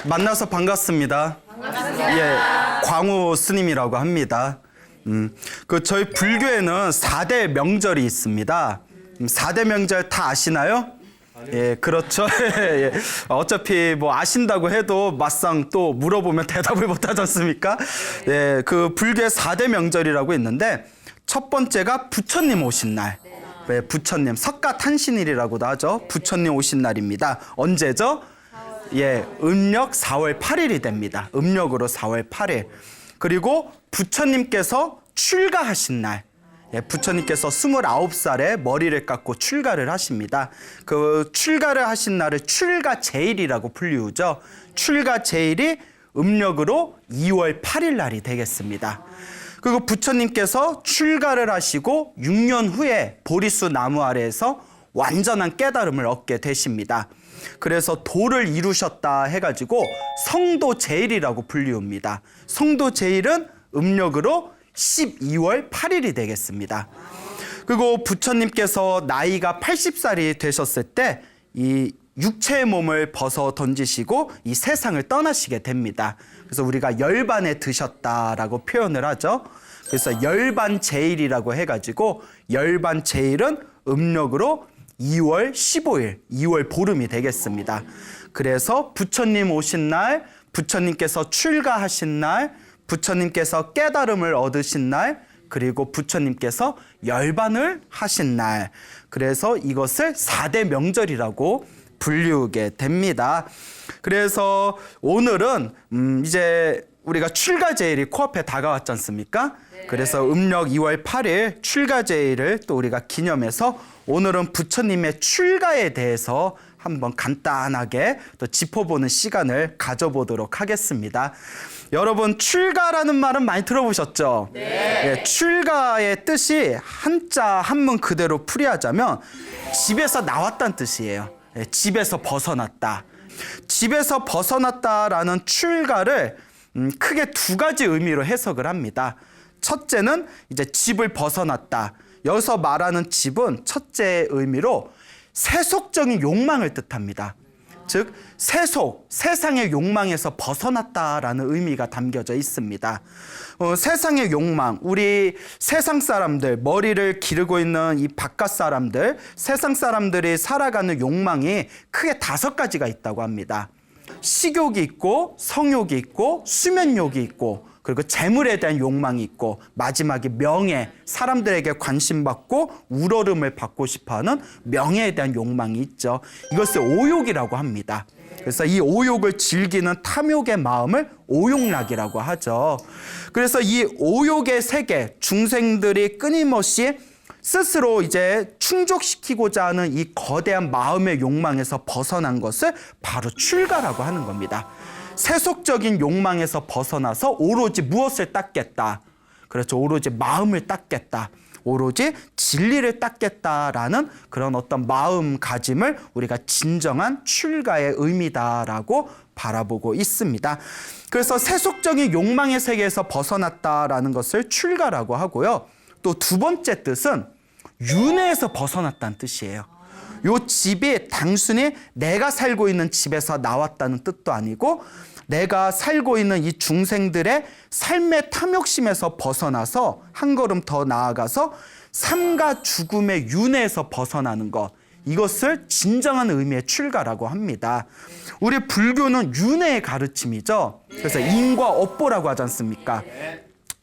만나서 반갑습니다. 반갑습니다. 예, 광우 스님이라고 합니다. 저희 불교에는 4대 명절이 있습니다. 4대 명절 다 아시나요? 예, 그렇죠. 예. 어차피 뭐 아신다고 해도 막상 또 물어보면 대답을 못 하지 않습니까? 예, 그 불교의 4대 명절이라고 있는데 첫 번째가 부처님 오신 날. 네, 부처님 석가탄신일이라고도 하죠. 부처님 오신 날입니다. 언제죠? 예, 음력 4월 8일이 됩니다. 음력으로 4월 8일. 그리고 부처님께서 출가하신 날. 예, 부처님께서 29살에 머리를 깎고 출가를 하십니다. 그 출가를 하신 날을 출가제일이라고 불리우죠. 출가제일이 음력으로 2월 8일 날이 되겠습니다. 그리고 부처님께서 출가를 하시고 6년 후에 보리수 나무 아래에서 완전한 깨달음을 얻게 되십니다. 그래서 도를 이루셨다 해가지고 성도제일이라고 불리웁니다. 성도제일은 음력으로 12월 8일이 되겠습니다. 그리고 부처님께서 나이가 80살이 되셨을 때 이 육체의 몸을 벗어 던지시고 이 세상을 떠나시게 됩니다. 그래서 우리가 열반에 드셨다라고 표현을 하죠. 그래서 열반제일이라고 해가지고 열반제일은 음력으로 2월 15일, 2월 보름이 되겠습니다. 그래서 부처님 오신 날, 부처님께서 출가하신 날, 부처님께서 깨달음을 얻으신 날, 그리고 부처님께서 열반을 하신 날. 그래서 이것을 4대 명절이라고 불리우게 됩니다. 그래서 오늘은 이제 우리가 출가제일이 코앞에 다가왔지 않습니까? 네. 그래서 음력 2월 8일 출가제일을 또 우리가 기념해서 오늘은 부처님의 출가에 대해서 한번 간단하게 또 짚어보는 시간을 가져보도록 하겠습니다. 여러분, 출가라는 말은 많이 들어보셨죠? 네. 예, 출가의 뜻이 한자 한문 그대로 풀이하자면 집에서 나왔다는 뜻이에요. 예, 집에서 벗어났다. 집에서 벗어났다라는 출가를 크게 두 가지 의미로 해석을 합니다. 첫째는 이제 집을 벗어났다. 여기서 말하는 집은 첫째 의미로 세속적인 욕망을 뜻합니다. 즉 세속, 세상의 욕망에서 벗어났다라는 의미가 담겨져 있습니다. 세상의 욕망, 우리 세상 사람들, 머리를 기르고 있는 이 바깥 사람들, 세상 사람들이 살아가는 욕망이 크게 5가지가 있다고 합니다. 식욕이 있고, 성욕이 있고, 수면욕이 있고, 그리고 재물에 대한 욕망이 있고, 마지막에 명예, 사람들에게 관심받고 우러름을 받고 싶어하는 명예에 대한 욕망이 있죠. 이것을 오욕이라고 합니다. 그래서 이 오욕을 즐기는 탐욕의 마음을 오욕락이라고 하죠. 그래서 이 오욕의 세계, 중생들이 끊임없이 스스로 이제 충족시키고자 하는 이 거대한 마음의 욕망에서 벗어난 것을 바로 출가라고 하는 겁니다. 세속적인 욕망에서 벗어나서 오로지 무엇을 닦겠다. 그렇죠. 오로지 마음을 닦겠다. 오로지 진리를 닦겠다라는 그런 어떤 마음가짐을 우리가 진정한 출가의 의미다라고 바라보고 있습니다. 그래서 세속적인 욕망의 세계에서 벗어났다라는 것을 출가라고 하고요. 또 두 번째 뜻은 윤회에서 벗어났다는 뜻이에요. 요 집이 단순히 내가 살고 있는 집에서 나왔다는 뜻도 아니고 내가 살고 있는 이 중생들의 삶의 탐욕심에서 벗어나서 한 걸음 더 나아가서 삶과 죽음의 윤회에서 벗어나는 것, 이것을 진정한 의미의 출가라고 합니다. 우리 불교는 윤회의 가르침이죠. 그래서 인과 업보라고 하지 않습니까?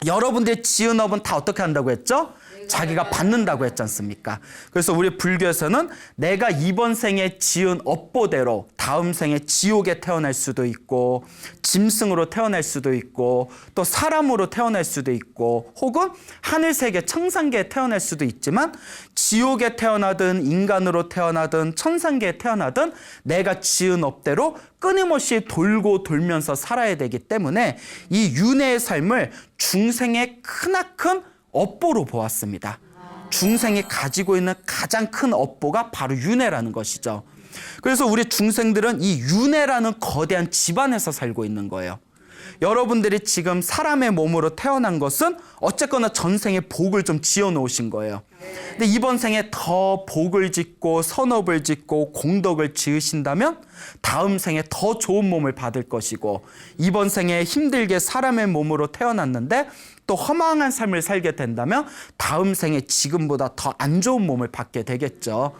여러분들의 지은 업은 다 어떻게 한다고 했죠? 자기가 받는다고 했지 않습니까? 그래서 우리 불교에서는 내가 이번 생에 지은 업보대로 다음 생에 지옥에 태어날 수도 있고 짐승으로 태어날 수도 있고 또 사람으로 태어날 수도 있고 혹은 하늘세계 천상계에 태어날 수도 있지만 지옥에 태어나든 인간으로 태어나든 천상계에 태어나든 내가 지은 업대로 끊임없이 돌고 돌면서 살아야 되기 때문에 이 윤회의 삶을 중생의 크나큰 업보로 보았습니다. 중생이 가지고 있는 가장 큰 업보가 바로 윤회라는 것이죠. 그래서 우리 중생들은 이 윤회라는 거대한 집안에서 살고 있는 거예요. 여러분들이 지금 사람의 몸으로 태어난 것은 어쨌거나 전생에 복을 좀 지어 놓으신 거예요. 근데 이번 생에 더 복을 짓고 선업을 짓고 공덕을 지으신다면 다음 생에 더 좋은 몸을 받을 것이고, 이번 생에 힘들게 사람의 몸으로 태어났는데 또 허망한 삶을 살게 된다면 다음 생에 지금보다 더 안 좋은 몸을 받게 되겠죠.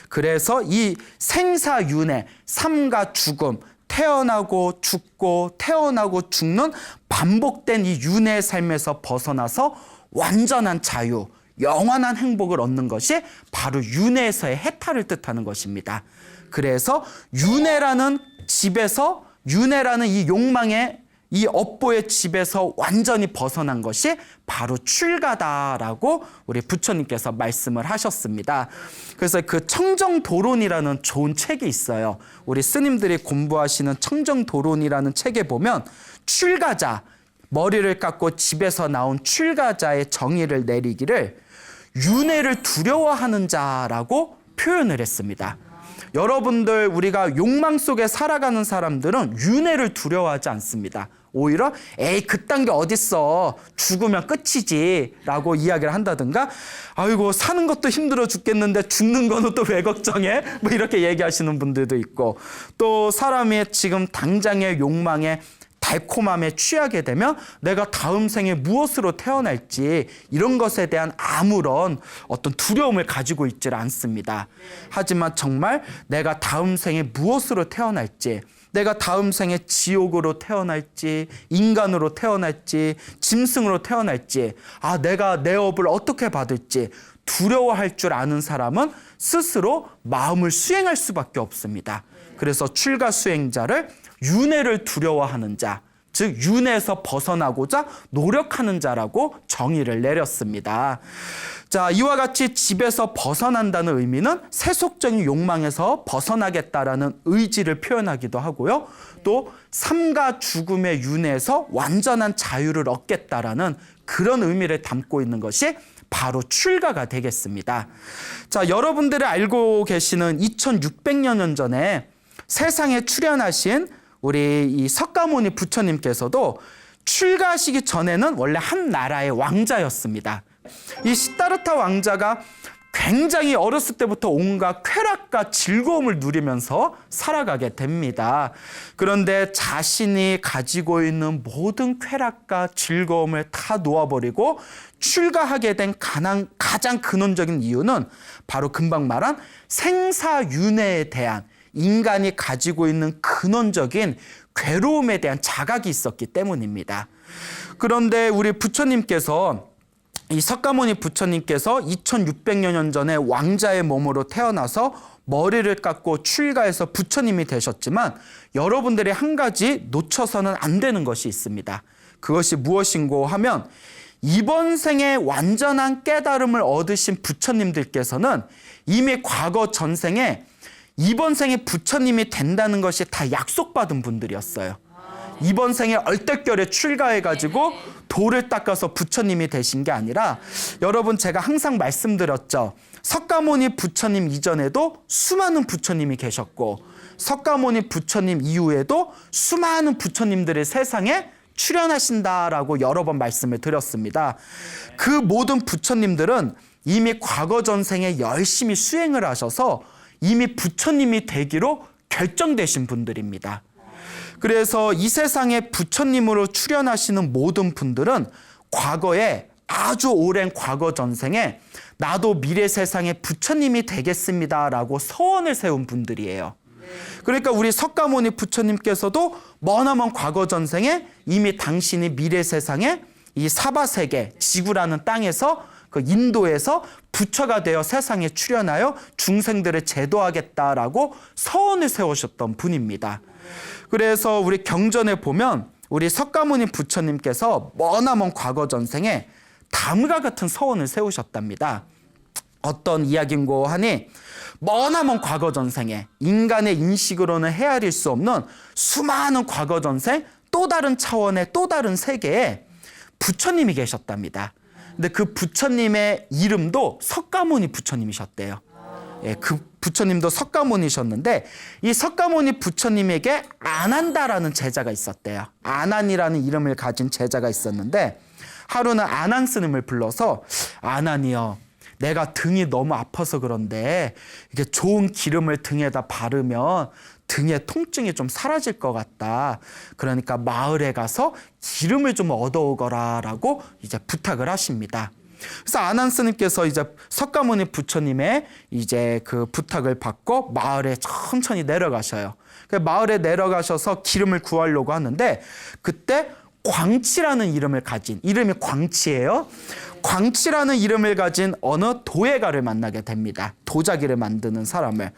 그래서 이 생사윤회, 삶과 죽음, 태어나고 죽고 태어나고 죽는 반복된 이 윤회의 삶에서 벗어나서 완전한 자유, 영원한 행복을 얻는 것이 바로 윤회에서의 해탈을 뜻하는 것입니다. 그래서 윤회라는 집에서, 윤회라는 이 욕망의 이 업보의 집에서 완전히 벗어난 것이 바로 출가다라고 우리 부처님께서 말씀을 하셨습니다. 그래서 그 청정도론이라는 좋은 책이 있어요. 우리 스님들이 공부하시는 청정도론이라는 책에 보면 출가자, 머리를 깎고 집에서 나온 출가자의 정의를 내리기를 윤회를 두려워하는 자라고 표현을 했습니다. 여러분들, 우리가 욕망 속에 살아가는 사람들은 윤회를 두려워하지 않습니다. 오히려 에이 그딴 게 어딨어, 죽으면 끝이지 라고 이야기를 한다든가, 아이고 사는 것도 힘들어 죽겠는데 죽는 거는 또 왜 걱정해? 뭐 이렇게 얘기하시는 분들도 있고, 또 사람이 지금 당장의 욕망에 달콤함에 취하게 되면 내가 다음 생에 무엇으로 태어날지 이런 것에 대한 아무런 어떤 두려움을 가지고 있질 않습니다. 하지만 정말 내가 다음 생에 무엇으로 태어날지, 내가 다음 생에 지옥으로 태어날지 인간으로 태어날지 짐승으로 태어날지, 내가 내 업을 어떻게 받을지 두려워할 줄 아는 사람은 스스로 마음을 수행할 수밖에 없습니다. 그래서 출가 수행자를 윤회를 두려워하는 자, 즉 윤회에서 벗어나고자 노력하는 자라고 정의를 내렸습니다. 자, 이와 같이 집에서 벗어난다는 의미는 세속적인 욕망에서 벗어나겠다라는 의지를 표현하기도 하고요. 또 삶과 죽음의 윤회에서 완전한 자유를 얻겠다라는 그런 의미를 담고 있는 것이 바로 출가가 되겠습니다. 자, 여러분들이 알고 계시는 2600여 년 전에 세상에 출현하신 우리 이 석가모니 부처님께서도 출가하시기 전에는 원래 한 나라의 왕자였습니다. 이 시다르타 왕자가 굉장히 어렸을 때부터 온갖 쾌락과 즐거움을 누리면서 살아가게 됩니다. 그런데 자신이 가지고 있는 모든 쾌락과 즐거움을 다 놓아버리고 출가하게 된 가장 근원적인 이유는 바로 금방 말한 생사윤회에 대한 인간이 가지고 있는 근원적인 괴로움에 대한 자각이 있었기 때문입니다. 그런데 우리 부처님께서, 이 석가모니 부처님께서 2600여 년 전에 왕자의 몸으로 태어나서 머리를 깎고 출가해서 부처님이 되셨지만, 여러분들이 한 가지 놓쳐서는 안 되는 것이 있습니다. 그것이 무엇인고 하면, 이번 생에 완전한 깨달음을 얻으신 부처님들께서는 이미 과거 전생에 이번 생에 부처님이 된다는 것이 다 약속받은 분들이었어요. 이번 생에 얼떨결에 출가해가지고 돌을 닦아서 부처님이 되신 게 아니라, 여러분 제가 항상 말씀드렸죠. 석가모니 부처님 이전에도 수많은 부처님이 계셨고, 석가모니 부처님 이후에도 수많은 부처님들이 세상에 출현하신다라고 여러 번 말씀을 드렸습니다. 그 모든 부처님들은 이미 과거 전생에 열심히 수행을 하셔서 이미 부처님이 되기로 결정되신 분들입니다. 그래서 이 세상에 부처님으로 출현하시는 모든 분들은 과거에 아주 오랜 과거 전생에 나도 미래 세상에 부처님이 되겠습니다라고 서원을 세운 분들이에요. 그러니까 우리 석가모니 부처님께서도 머나먼 과거 전생에 이미 당신이 미래 세상에 이 사바세계, 지구라는 땅에서 그 인도에서 부처가 되어 세상에 출현하여 중생들을 제도하겠다라고 서원을 세우셨던 분입니다. 그래서 우리 경전에 보면 우리 석가모니 부처님께서 머나먼 과거 전생에 다음과 같은 서원을 세우셨답니다. 어떤 이야기인고 하니, 머나먼 과거 전생에 인간의 인식으로는 헤아릴 수 없는 수많은 과거 전생, 또 다른 차원의 또 다른 세계에 부처님이 계셨답니다. 근데 그 부처님의 이름도 석가모니 부처님이셨대요. 그 부처님도 석가모니셨는데 이 석가모니 부처님에게 아난다라는 제자가 있었대요. 아난이라는 이름을 가진 제자가 있었는데 하루는 아난 스님을 불러서 아난이여, 내가 등이 너무 아파서 그런데 이게 좋은 기름을 등에다 바르면 등의 통증이 좀 사라질 것 같다. 그러니까 마을에 가서 기름을 좀 얻어오거라라고 이제 부탁을 하십니다. 그래서 아난 스님께서 이제 석가모니 부처님의 이제 그 부탁을 받고 마을에 천천히 내려가셔요. 마을에 내려가셔서 기름을 구하려고 하는데 그때 광치라는 이름을 가진, 이름이 광치예요. 광치라는 이름을 가진 어느 도예가를 만나게 됩니다. 도자기를 만드는 사람을.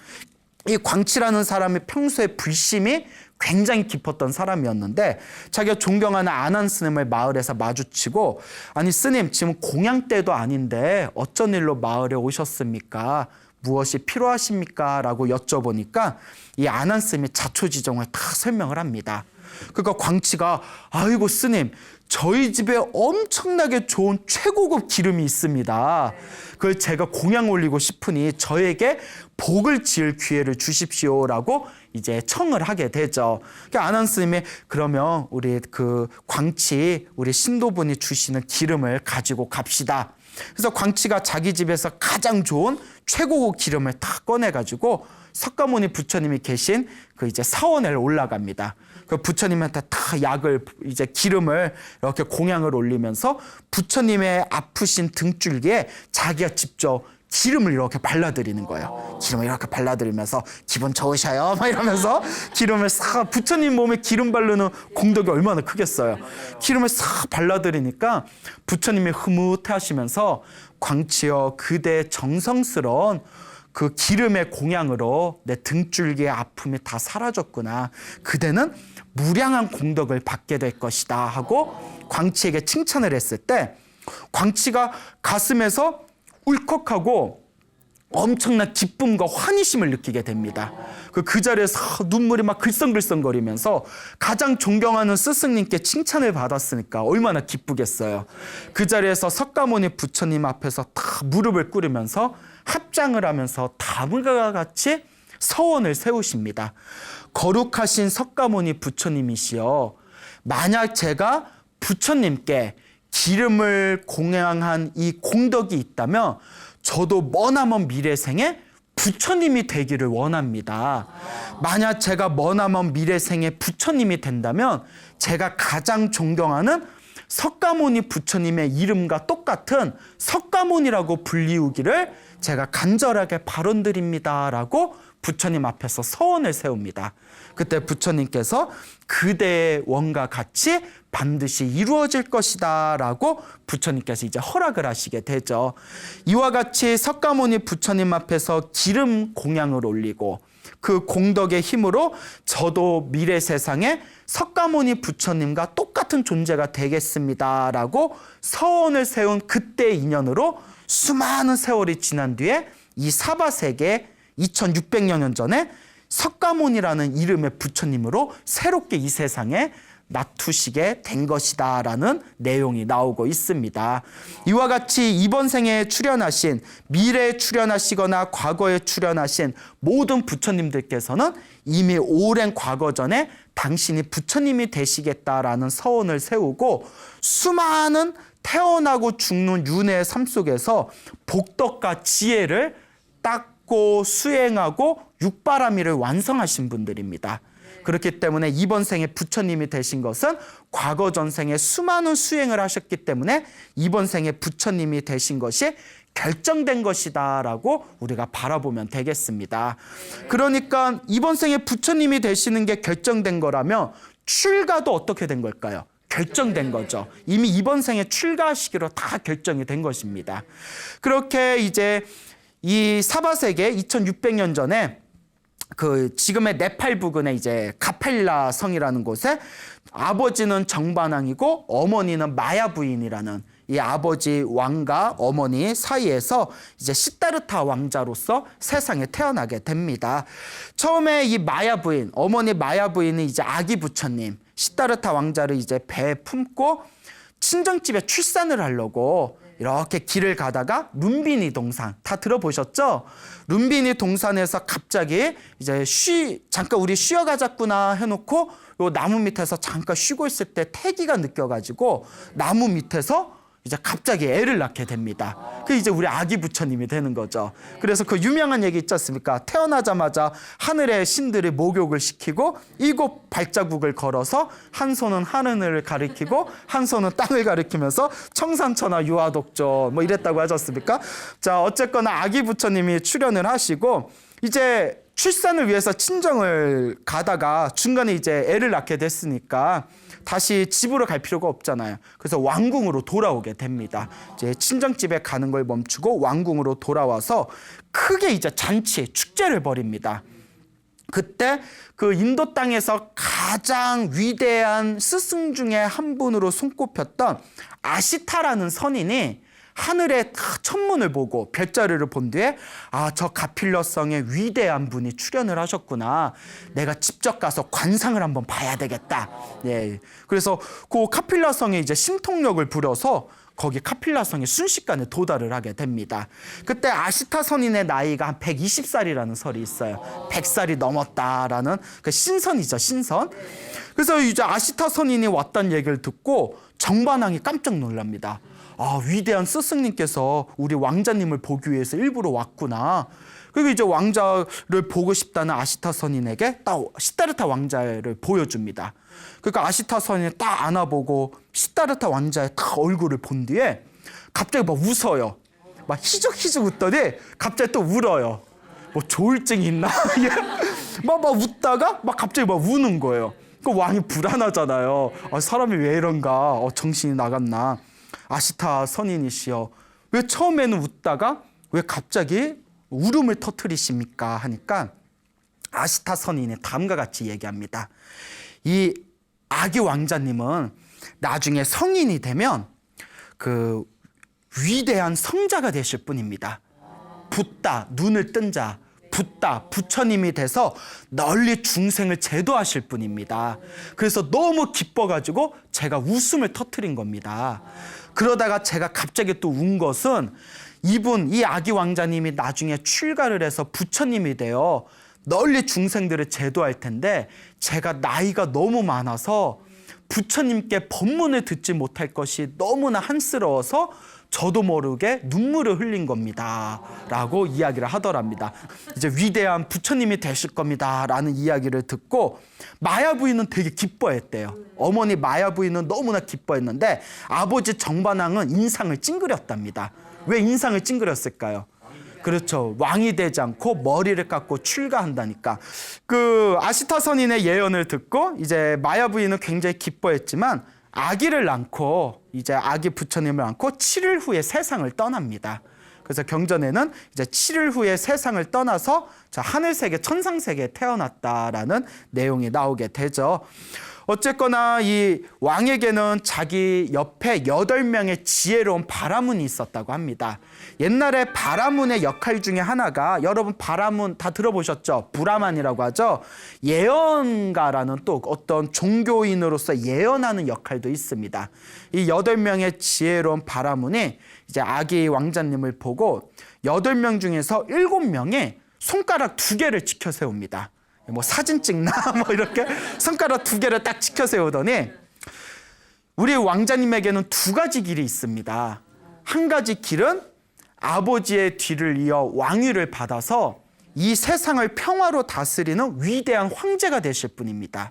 이 광치라는 사람이 평소에 불심이 굉장히 깊었던 사람이었는데 자기가 존경하는 아난 스님을 마을에서 마주치고, 아니 스님, 지금 공양 때도 아닌데 어쩐 일로 마을에 오셨습니까? 무엇이 필요하십니까? 라고 여쭤보니까 이 아난 스님이 자초지종을 다 설명을 합니다. 그러니까 광치가, 아이고 스님, 저희 집에 엄청나게 좋은 최고급 기름이 있습니다. 그걸 제가 공양 올리고 싶으니 저에게 복을 지을 기회를 주십시오라고 이제 청을 하게 되죠. 그러니까 아난 스님이, 그러면 우리 그 광치, 우리 신도분이 주시는 기름을 가지고 갑시다. 그래서 광치가 자기 집에서 가장 좋은 최고급 기름을 다 꺼내가지고 석가모니 부처님이 계신 그 이제 사원에 올라갑니다. 그 부처님한테 다 약을, 이제 기름을 이렇게 공양을 올리면서 부처님의 아프신 등줄기에 자기가 직접 기름을 이렇게 발라드리는 거예요. 기름을 이렇게 발라드리면서 기분 좋으셔요 막 이러면서 기름을 싹, 부처님 몸에 기름 바르는 공덕이 얼마나 크겠어요. 기름을 싹 발라드리니까 부처님이 흐뭇해하시면서, 광치여, 그대의 정성스러운 그 기름의 공양으로 내 등줄기의 아픔이 다 사라졌구나. 그대는 무량한 공덕을 받게 될 것이다 하고 광치에게 칭찬을 했을 때 광치가 가슴에서 울컥하고 엄청난 기쁨과 환희심을 느끼게 됩니다. 그 자리에서 눈물이 막 글썽글썽거리면서 가장 존경하는 스승님께 칭찬을 받았으니까 얼마나 기쁘겠어요. 그 자리에서 석가모니 부처님 앞에서 다 무릎을 꿇으면서 합장을 하면서 다음과 같이 서원을 세우십니다. 거룩하신 석가모니 부처님이시여, 만약 제가 부처님께 기름을 공양한 이 공덕이 있다면 저도 머나먼 미래생에 부처님이 되기를 원합니다. 만약 제가 머나먼 미래생에 부처님이 된다면 제가 가장 존경하는 석가모니 부처님의 이름과 똑같은 석가모니라고 불리우기를 제가 간절하게 발언드립니다라고 부처님 앞에서 서원을 세웁니다. 그때 부처님께서 그대의 원과 같이 반드시 이루어질 것이다 라고 부처님께서 이제 허락을 하시게 되죠. 이와 같이 석가모니 부처님 앞에서 기름 공양을 올리고 그 공덕의 힘으로 저도 미래 세상에 석가모니 부처님과 똑같은 존재가 되겠습니다 라고 서원을 세운 그때의 인연으로 수많은 세월이 지난 뒤에 이 사바세계 2600년 전에 석가모니라는 이름의 부처님으로 새롭게 이 세상에 나투시게 된 것이다 라는 내용이 나오고 있습니다. 이와 같이 이번 생에 출현하신, 미래에 출현하시거나 과거에 출현하신 모든 부처님들께서는 이미 오랜 과거 전에 당신이 부처님이 되시겠다라는 서원을 세우고 수많은 태어나고 죽는 윤회의 삶 속에서 복덕과 지혜를 닦고 수행하고 육바라밀을 완성하신 분들입니다. 그렇기 때문에 이번 생에 부처님이 되신 것은 과거 전생에 수많은 수행을 하셨기 때문에 이번 생에 부처님이 되신 것이 결정된 것이다 라고 우리가 바라보면 되겠습니다. 그러니까 이번 생에 부처님이 되시는 게 결정된 거라면 출가도 어떻게 된 걸까요? 결정된 거죠. 이미 이번 생에 출가하시기로 다 결정이 된 것입니다. 그렇게 이제 이 사바세계 2600년 전에 그 지금의 네팔 부근에 이제 가펠라 성이라는 곳에 아버지는 정반왕이고 어머니는 마야 부인이라는 이 아버지 왕과 어머니 사이에서 이제 시다르타 왕자로서 세상에 태어나게 됩니다. 처음에 이 마야 부인, 어머니 마야 부인은 이제 아기 부처님, 시다르타 왕자를 이제 배에 품고 친정집에 출산을 하려고 이렇게 길을 가다가 룸비니 동산 다 들어보셨죠? 룸비니 동산에서 갑자기 이제 잠깐 우리 쉬어가자꾸나 해놓고 요 나무 밑에서 잠깐 쉬고 있을 때 태기가 느껴가지고 나무 밑에서 이제 갑자기 애를 낳게 됩니다. 그 이제 우리 아기 부처님이 되는 거죠. 그래서 그 유명한 얘기 있지 않습니까? 태어나자마자 하늘의 신들이 목욕을 시키고 7 발자국을 걸어서 한 손은 하늘을 가리키고 한 손은 땅을 가리키면서 청산천하 유아독존 뭐 이랬다고 하지 않습니까? 자, 어쨌거나 아기 부처님이 출현을 하시고 이제 출산을 위해서 친정을 가다가 중간에 이제 애를 낳게 됐으니까 다시 집으로 갈 필요가 없잖아요. 그래서 왕궁으로 돌아오게 됩니다. 이제 친정집에 가는 걸 멈추고 왕궁으로 돌아와서 크게 이제 잔치, 축제를 벌입니다. 그때 그 인도 땅에서 가장 위대한 스승 중에 한 분으로 손꼽혔던 아시타라는 선인이 하늘의 천문을 보고 별자리를 본 뒤에 저 가필러성의 위대한 분이 출현을 하셨구나. 내가 직접 가서 관상을 한번 봐야 되겠다. 예. 그래서 그 카필라성에 이제 신통력을 부려서 거기 카필라성의 순식간에 도달을 하게 됩니다. 그때 아시타 선인의 나이가 한 120살이라는 설이 있어요. 100살이 넘었다라는 그 신선이죠, 신선. 그래서 이제 아시타 선인이 왔다는 얘기를 듣고 정반왕이 깜짝 놀랍니다. 위대한 스승님께서 우리 왕자님을 보기 위해서 일부러 왔구나. 그리고 이제 왕자를 보고 싶다는 아시타 선인에게 딱 시다르타 왕자를 보여줍니다. 그러니까 아시타 선인이 딱 안아보고 시다르타 왕자의 딱 얼굴을 본 뒤에 갑자기 막 웃어요. 막 희죽희죽 웃더니 갑자기 또 울어요. 뭐 조울증이 있나? 막 웃다가 막 갑자기 막 우는 거예요. 그 왕이 불안하잖아요. 사람이 왜 이런가? 정신이 나갔나? 아시타 선인이시여, 왜 처음에는 웃다가 왜 갑자기 울음을 터뜨리십니까? 하니까 아시타 선인이 다음과 같이 얘기합니다. 이 아기 왕자님은 나중에 성인이 되면 그 위대한 성자가 되실 분입니다. 붓다, 눈을 뜬 자, 붓다, 부처님이 돼서 널리 중생을 제도하실 분입니다. 그래서 너무 기뻐가지고 제가 웃음을 터뜨린 겁니다. 그러다가 제가 갑자기 또 운 것은 이 아기 왕자님이 나중에 출가를 해서 부처님이 되어 널리 중생들을 제도할 텐데 제가 나이가 너무 많아서 부처님께 법문을 듣지 못할 것이 너무나 한스러워서 저도 모르게 눈물을 흘린 겁니다. 라고 이야기를 하더랍니다. 이제 위대한 부처님이 되실 겁니다. 라는 이야기를 듣고 마야 부인은 되게 기뻐했대요. 어머니 마야 부인은 너무나 기뻐했는데 아버지 정반왕은 인상을 찡그렸답니다. 왜 인상을 찡그렸을까요? 그렇죠. 왕이 되지 않고 머리를 깎고 출가한다니까. 그 아시타 선인의 예언을 듣고 이제 마야 부인은 굉장히 기뻐했지만 아기를 낳고 이제 아기 부처님을 낳고 7일 후에 세상을 떠납니다. 그래서 경전에는 이제 7일 후에 세상을 떠나서 하늘세계, 천상세계에 태어났다라는 내용이 나오게 되죠. 어쨌거나 이 왕에게는 자기 옆에 8명의 지혜로운 바라문이 있었다고 합니다. 옛날에 바라문의 역할 중에 하나가, 여러분 바라문 다 들어보셨죠? 브라만이라고 하죠. 예언가라는 또 어떤 종교인으로서 예언하는 역할도 있습니다. 이 8명의 지혜로운 바라문이 이제 아기 왕자님을 보고 8명 중에서 7명이 손가락 2개를 치켜 세웁니다. 뭐 사진 찍나 뭐 이렇게 손가락 2개를 딱 치켜 세우더니 우리 왕자님에게는 2가지 길이 있습니다. 한 가지 길은 아버지의 뒤를 이어 왕위를 받아서 이 세상을 평화로 다스리는 위대한 황제가 되실 분입니다.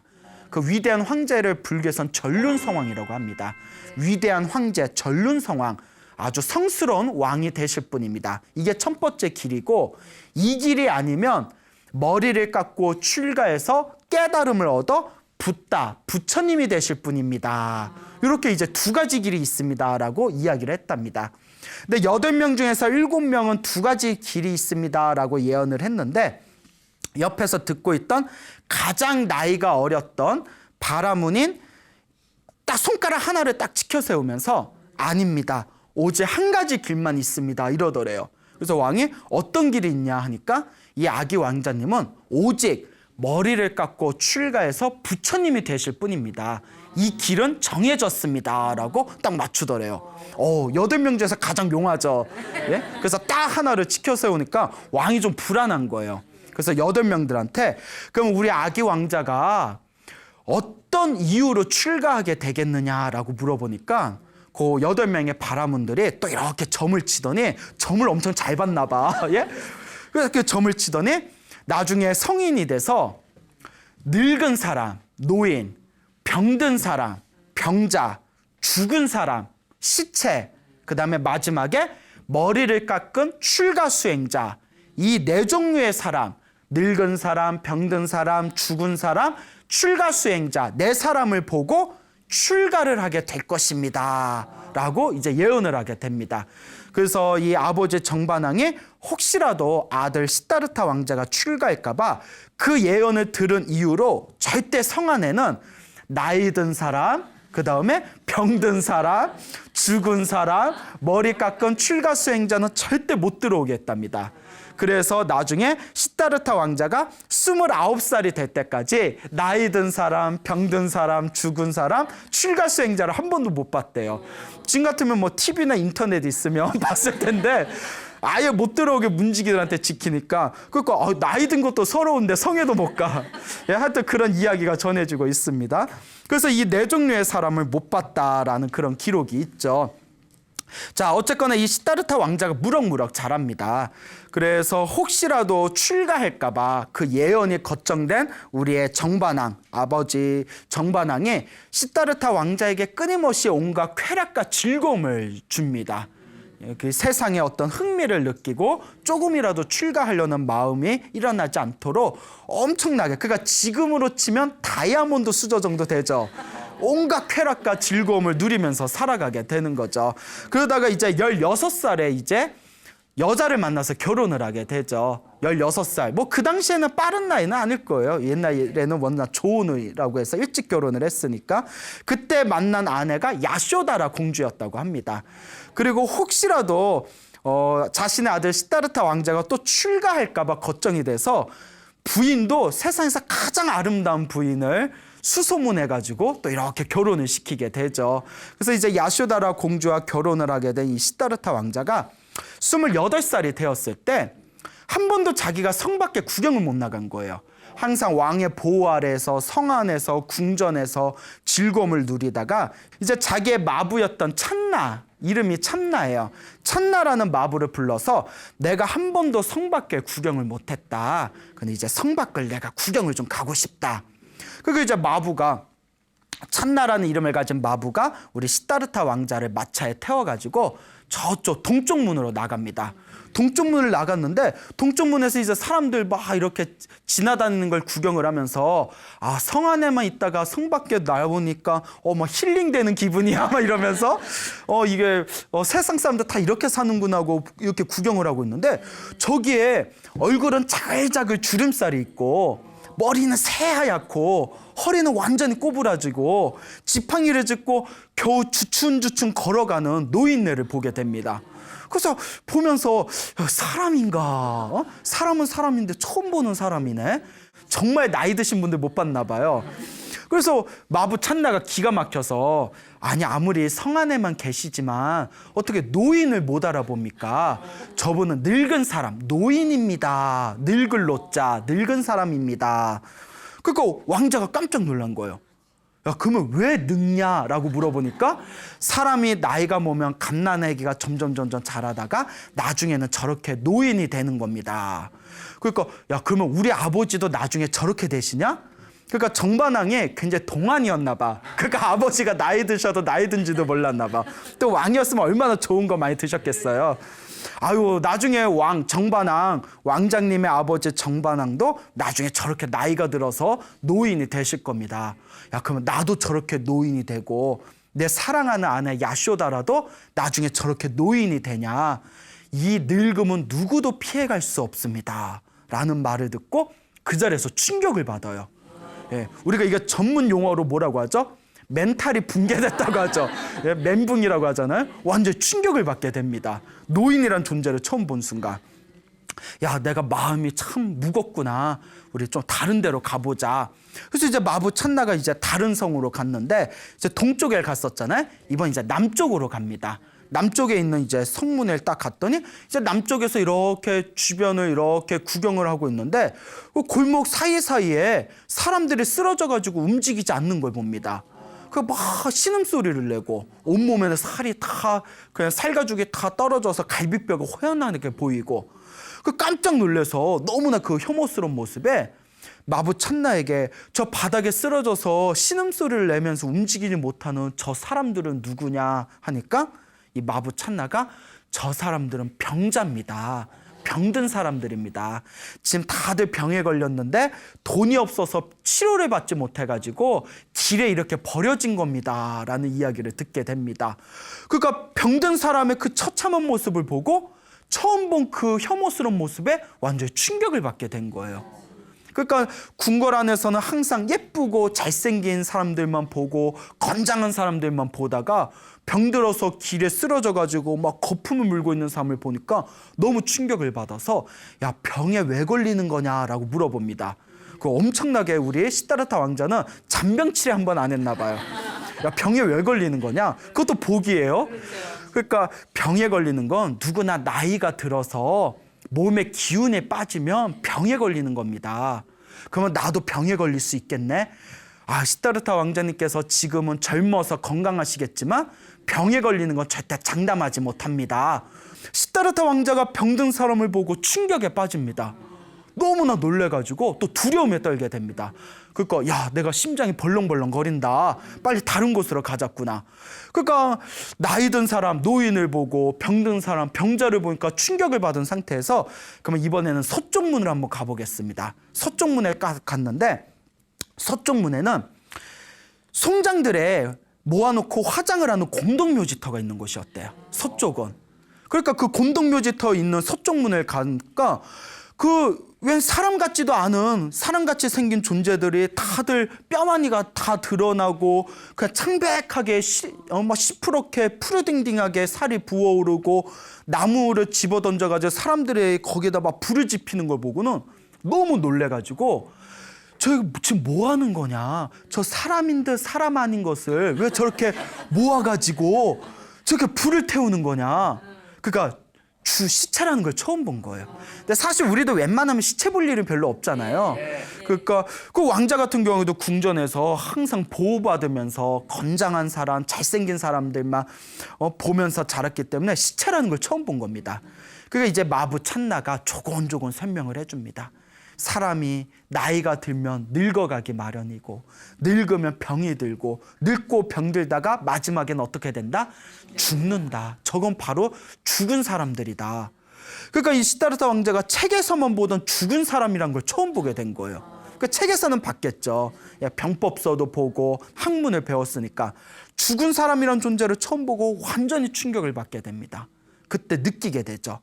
그 위대한 황제를 불교에선 전륜성왕이라고 합니다. 위대한 황제, 전륜성왕, 아주 성스러운 왕이 되실 분입니다. 이게 첫 번째 길이고, 이 길이 아니면 머리를 깎고 출가해서 깨달음을 얻어 붓다, 부처님이 되실 분입니다. 이렇게 이제 2가지 길이 있습니다라고 이야기를 했답니다. 근데 8명 중에서 7명은 2가지 길이 있습니다라고 예언을 했는데, 옆에서 듣고 있던 가장 나이가 어렸던 바라문인 딱 손가락 하나를 딱 치켜 세우면서 아닙니다. 오직 한 가지 길만 있습니다. 이러더래요. 그래서 왕이 어떤 길이 있냐 하니까 이 아기 왕자님은 오직 머리를 깎고 출가해서 부처님이 되실 뿐입니다. 이 길은 정해졌습니다. 라고 딱 맞추더래요. 8명 중에서 가장 용하죠. 예? 그래서 딱 하나를 지켜 세우니까 왕이 좀 불안한 거예요. 그래서 8명들한테 그럼 우리 아기 왕자가 어떤 이유로 출가하게 되겠느냐라고 물어보니까 그 8명의 바라문들이 또 이렇게 점을 치더니 점을 엄청 잘 봤나 봐. 예? 그래서 그 점을 치더니 나중에 성인이 돼서 늙은 사람, 노인, 병든 사람, 병자, 죽은 사람, 시체, 그 다음에 마지막에 머리를 깎은 출가 수행자, 이 4종류의 사람, 늙은 사람, 병든 사람, 죽은 사람, 출가 수행자 4사람을 보고 출가를 하게 될 것입니다. 라고 이제 예언을 하게 됩니다. 그래서 이 아버지 정반왕이 혹시라도 아들 시다르타 왕자가 출가할까봐 그 예언을 들은 이유로 절대 성 안에는 나이 든 사람, 그 다음에 병든 사람, 죽은 사람, 머리 깎은 출가 수행자는 절대 못 들어오게 했답니다. 그래서 나중에 시다르타 왕자가 29살이 될 때까지 나이 든 사람, 병든 사람, 죽은 사람, 출가 수행자를 한 번도 못 봤대요. 지금 같으면 뭐 TV나 인터넷 있으면 봤을 텐데 아예 못 들어오게 문지기들한테 지키니까 그러니까 나이 든 것도 서러운데 성에도 못 가. 예, 하여튼 그런 이야기가 전해지고 있습니다. 그래서 이 4종류의 사람을 못 봤다라는 그런 기록이 있죠. 자, 어쨌거나 이 시다르타 왕자가 무럭무럭 자랍니다. 그래서 혹시라도 출가할까봐 그 예언이 걱정된 우리의 정반왕, 아버지 정반왕이 시다르타 왕자에게 끊임없이 온갖 쾌락과 즐거움을 줍니다. 그 세상에 어떤 흥미를 느끼고 조금이라도 출가하려는 마음이 일어나지 않도록 엄청나게, 그러니까 지금으로 치면 다이아몬드 수저 정도 되죠. 온갖 쾌락과 즐거움을 누리면서 살아가게 되는 거죠. 그러다가 이제 16살에 이제 여자를 만나서 결혼을 하게 되죠. 16살. 뭐 그 당시에는 빠른 나이는 아닐 거예요. 옛날에는 워낙 조은우라고 해서 일찍 결혼을 했으니까. 그때 만난 아내가 야쇼다라 공주였다고 합니다. 그리고 혹시라도 자신의 아들 시다르타 왕자가 또 출가할까 봐 걱정이 돼서 부인도 세상에서 가장 아름다운 부인을 수소문해가지고 또 이렇게 결혼을 시키게 되죠. 그래서 이제 야쇼다라 공주와 결혼을 하게 된 이 시다르타 왕자가 28살이 되었을 때 한 번도 자기가 성 밖에 구경을 못 나간 거예요. 항상 왕의 보호 아래에서 성 안에서 궁전에서 즐거움을 누리다가 이제 자기의 마부였던 찬나, 이름이 찬나예요. 찬나라는 마부를 불러서 내가 한 번도 성 밖에 구경을 못했다. 근데 이제 성 밖을 내가 구경을 좀 가고 싶다. 그리고 이제 마부가, 찬나라는 이름을 가진 마부가 우리 시다르타 왕자를 마차에 태워가지고 저쪽 동쪽 문으로 나갑니다. 동쪽 문을 나갔는데 동쪽 문에서 이제 사람들 막 이렇게 지나다니는 걸 구경을 하면서 성 안에만 있다가 성 밖에 나오니까 막 힐링되는 기분이야 막 이러면서 이게 세상 사람들 다 이렇게 사는구나 하고 이렇게 구경을 하고 있는데 저기에 얼굴은 자글자글 주름살이 있고 머리는 새하얗고 허리는 완전히 꼬부라지고 지팡이를 짚고 겨우 주춤주춤 걸어가는 노인네를 보게 됩니다. 그래서 보면서 사람인가? 사람은 사람인데 처음 보는 사람이네. 정말 나이 드신 분들 못 봤나 봐요. 그래서 마부 찬나가 기가 막혀서 아무리 성 안에만 계시지만 어떻게 노인을 못 알아봅니까? 저분은 늙은 사람, 노인입니다. 늙을 노자, 늙은 사람입니다. 그러니까 왕자가 깜짝 놀란 거예요. 야, 그러면 왜 늙냐라고 물어보니까 사람이 나이가 먹으면 갓난아기가 점점 자라다가 나중에는 저렇게 노인이 되는 겁니다. 그러니까 야, 그러면 우리 아버지도 나중에 저렇게 되시냐? 그러니까 정반왕이 굉장히 동안이었나 봐. 그러니까 아버지가 나이 드셔도 나이 든지도 몰랐나 봐. 또 왕이었으면 얼마나 좋은 거 많이 드셨겠어요. 나중에 정반왕, 왕장님의 아버지 정반왕도 나중에 저렇게 나이가 들어서 노인이 되실 겁니다. 야, 그러면 나도 저렇게 노인이 되고 내 사랑하는 아내 야쇼다라도 나중에 저렇게 노인이 되냐. 이 늙음은 누구도 피해갈 수 없습니다. 라는 말을 듣고 그 자리에서 충격을 받아요. 예, 우리가 이거 전문 용어로 뭐라고 하죠? 멘탈이 붕괴됐다고 하죠. 예, 멘붕이라고 하잖아요. 완전 충격을 받게 됩니다. 노인이란 존재를 처음 본 순간. 야, 내가 마음이 참 무겁구나. 우리 좀 다른 데로 가보자. 그래서 이제 마부 찬나가 이제 다른 성으로 갔는데 이제 동쪽에 갔었잖아요. 이번 이제 남쪽으로 갑니다. 남쪽에 있는 이제 성문을 딱 갔더니 이제 남쪽에서 이렇게 주변을 이렇게 구경을 하고 있는데 그 골목 사이사이에 사람들이 쓰러져 가지고 움직이지 않는 걸 봅니다. 그 막 신음소리를 내고 온몸에는 살이 다 그냥 살가죽이 다 떨어져서 갈비뼈가 호연하게 보이고 그 깜짝 놀라서 너무나 그 혐오스러운 모습에 마부 찬나에게 저 바닥에 쓰러져서 신음소리를 내면서 움직이지 못하는 저 사람들은 누구냐 하니까 이 마부 찬나가 저 사람들은 병자입니다. 병든 사람들입니다. 지금 다들 병에 걸렸는데 돈이 없어서 치료를 받지 못해가지고 길에 이렇게 버려진 겁니다. 라는 이야기를 듣게 됩니다. 그러니까 병든 사람의 그 처참한 모습을 보고 처음 본 그 혐오스러운 모습에 완전히 충격을 받게 된 거예요. 그러니까 궁궐 안에서는 항상 예쁘고 잘생긴 사람들만 보고 건장한 사람들만 보다가 병들어서 길에 쓰러져 가지고 막 거품을 물고 있는 사람을 보니까 너무 충격을 받아서 야, 병에 왜 걸리는 거냐라고 물어봅니다. 그 엄청나게 우리 시다르타 왕자는 잔병치레 한 번 안 했나 봐요. 야, 병에 왜 걸리는 거냐? 그것도 복이에요. 그러니까 병에 걸리는 건 누구나 나이가 들어서 몸의 기운에 빠지면 병에 걸리는 겁니다. 그러면 나도 병에 걸릴 수 있겠네? 아, 시다르타 왕자님께서 지금은 젊어서 건강하시겠지만 병에 걸리는 건 절대 장담하지 못합니다. 시다르타 왕자가 병든 사람을 보고 충격에 빠집니다. 너무나 놀래가지고 또 두려움에 떨게 됩니다. 그러니까 야, 내가 심장이 벌렁벌렁 거린다. 빨리 다른 곳으로 가자꾸나. 그러니까 나이 든 사람, 노인을 보고 병든 사람, 병자를 보니까 충격을 받은 상태에서 그러면 이번에는 서쪽문으로 한번 가보겠습니다. 서쪽문에 갔는데 서쪽문에는 송장들의 모아놓고 화장을 하는 공동묘지터가 있는 곳이었대요. 서쪽은. 그러니까 그 공동묘지터 있는 서쪽문을 가니까 웬 사람 같지도 않은 사람같이 생긴 존재들이 다들 뼈마니가 다 드러나고 그냥 창백하게 막 시퍼렇게 푸르딩딩하게 살이 부어오르고 나무를 집어던져가지고 사람들이 거기에다 막 불을 지피는 걸 보고는 너무 놀래가지고 저 지금 뭐 하는 거냐? 저 사람인 듯 사람 아닌 것을 왜 저렇게 모아가지고 저렇게 불을 태우는 거냐? 그러니까 시체라는 걸 처음 본 거예요. 근데 사실 우리도 웬만하면 시체 볼 일은 별로 없잖아요. 그러니까 그 왕자 같은 경우도 궁전에서 항상 보호받으면서 건장한 사람, 잘생긴 사람들만 보면서 자랐기 때문에 시체라는 걸 처음 본 겁니다. 그러니까 이제 마부 찬나가 조곤조곤 설명을 해줍니다. 사람이 나이가 들면 늙어가기 마련이고 늙으면 병이 들고 늙고 병들다가 마지막에는 어떻게 된다? 죽는다. 저건 바로 죽은 사람들이다. 그러니까 이 시다르타 왕자가 책에서만 보던 죽은 사람이란 걸 처음 보게 된 거예요. 그러니까 책에서는 봤겠죠. 병법서도 보고 학문을 배웠으니까 죽은 사람이란 존재를 처음 보고 완전히 충격을 받게 됩니다. 그때 느끼게 되죠.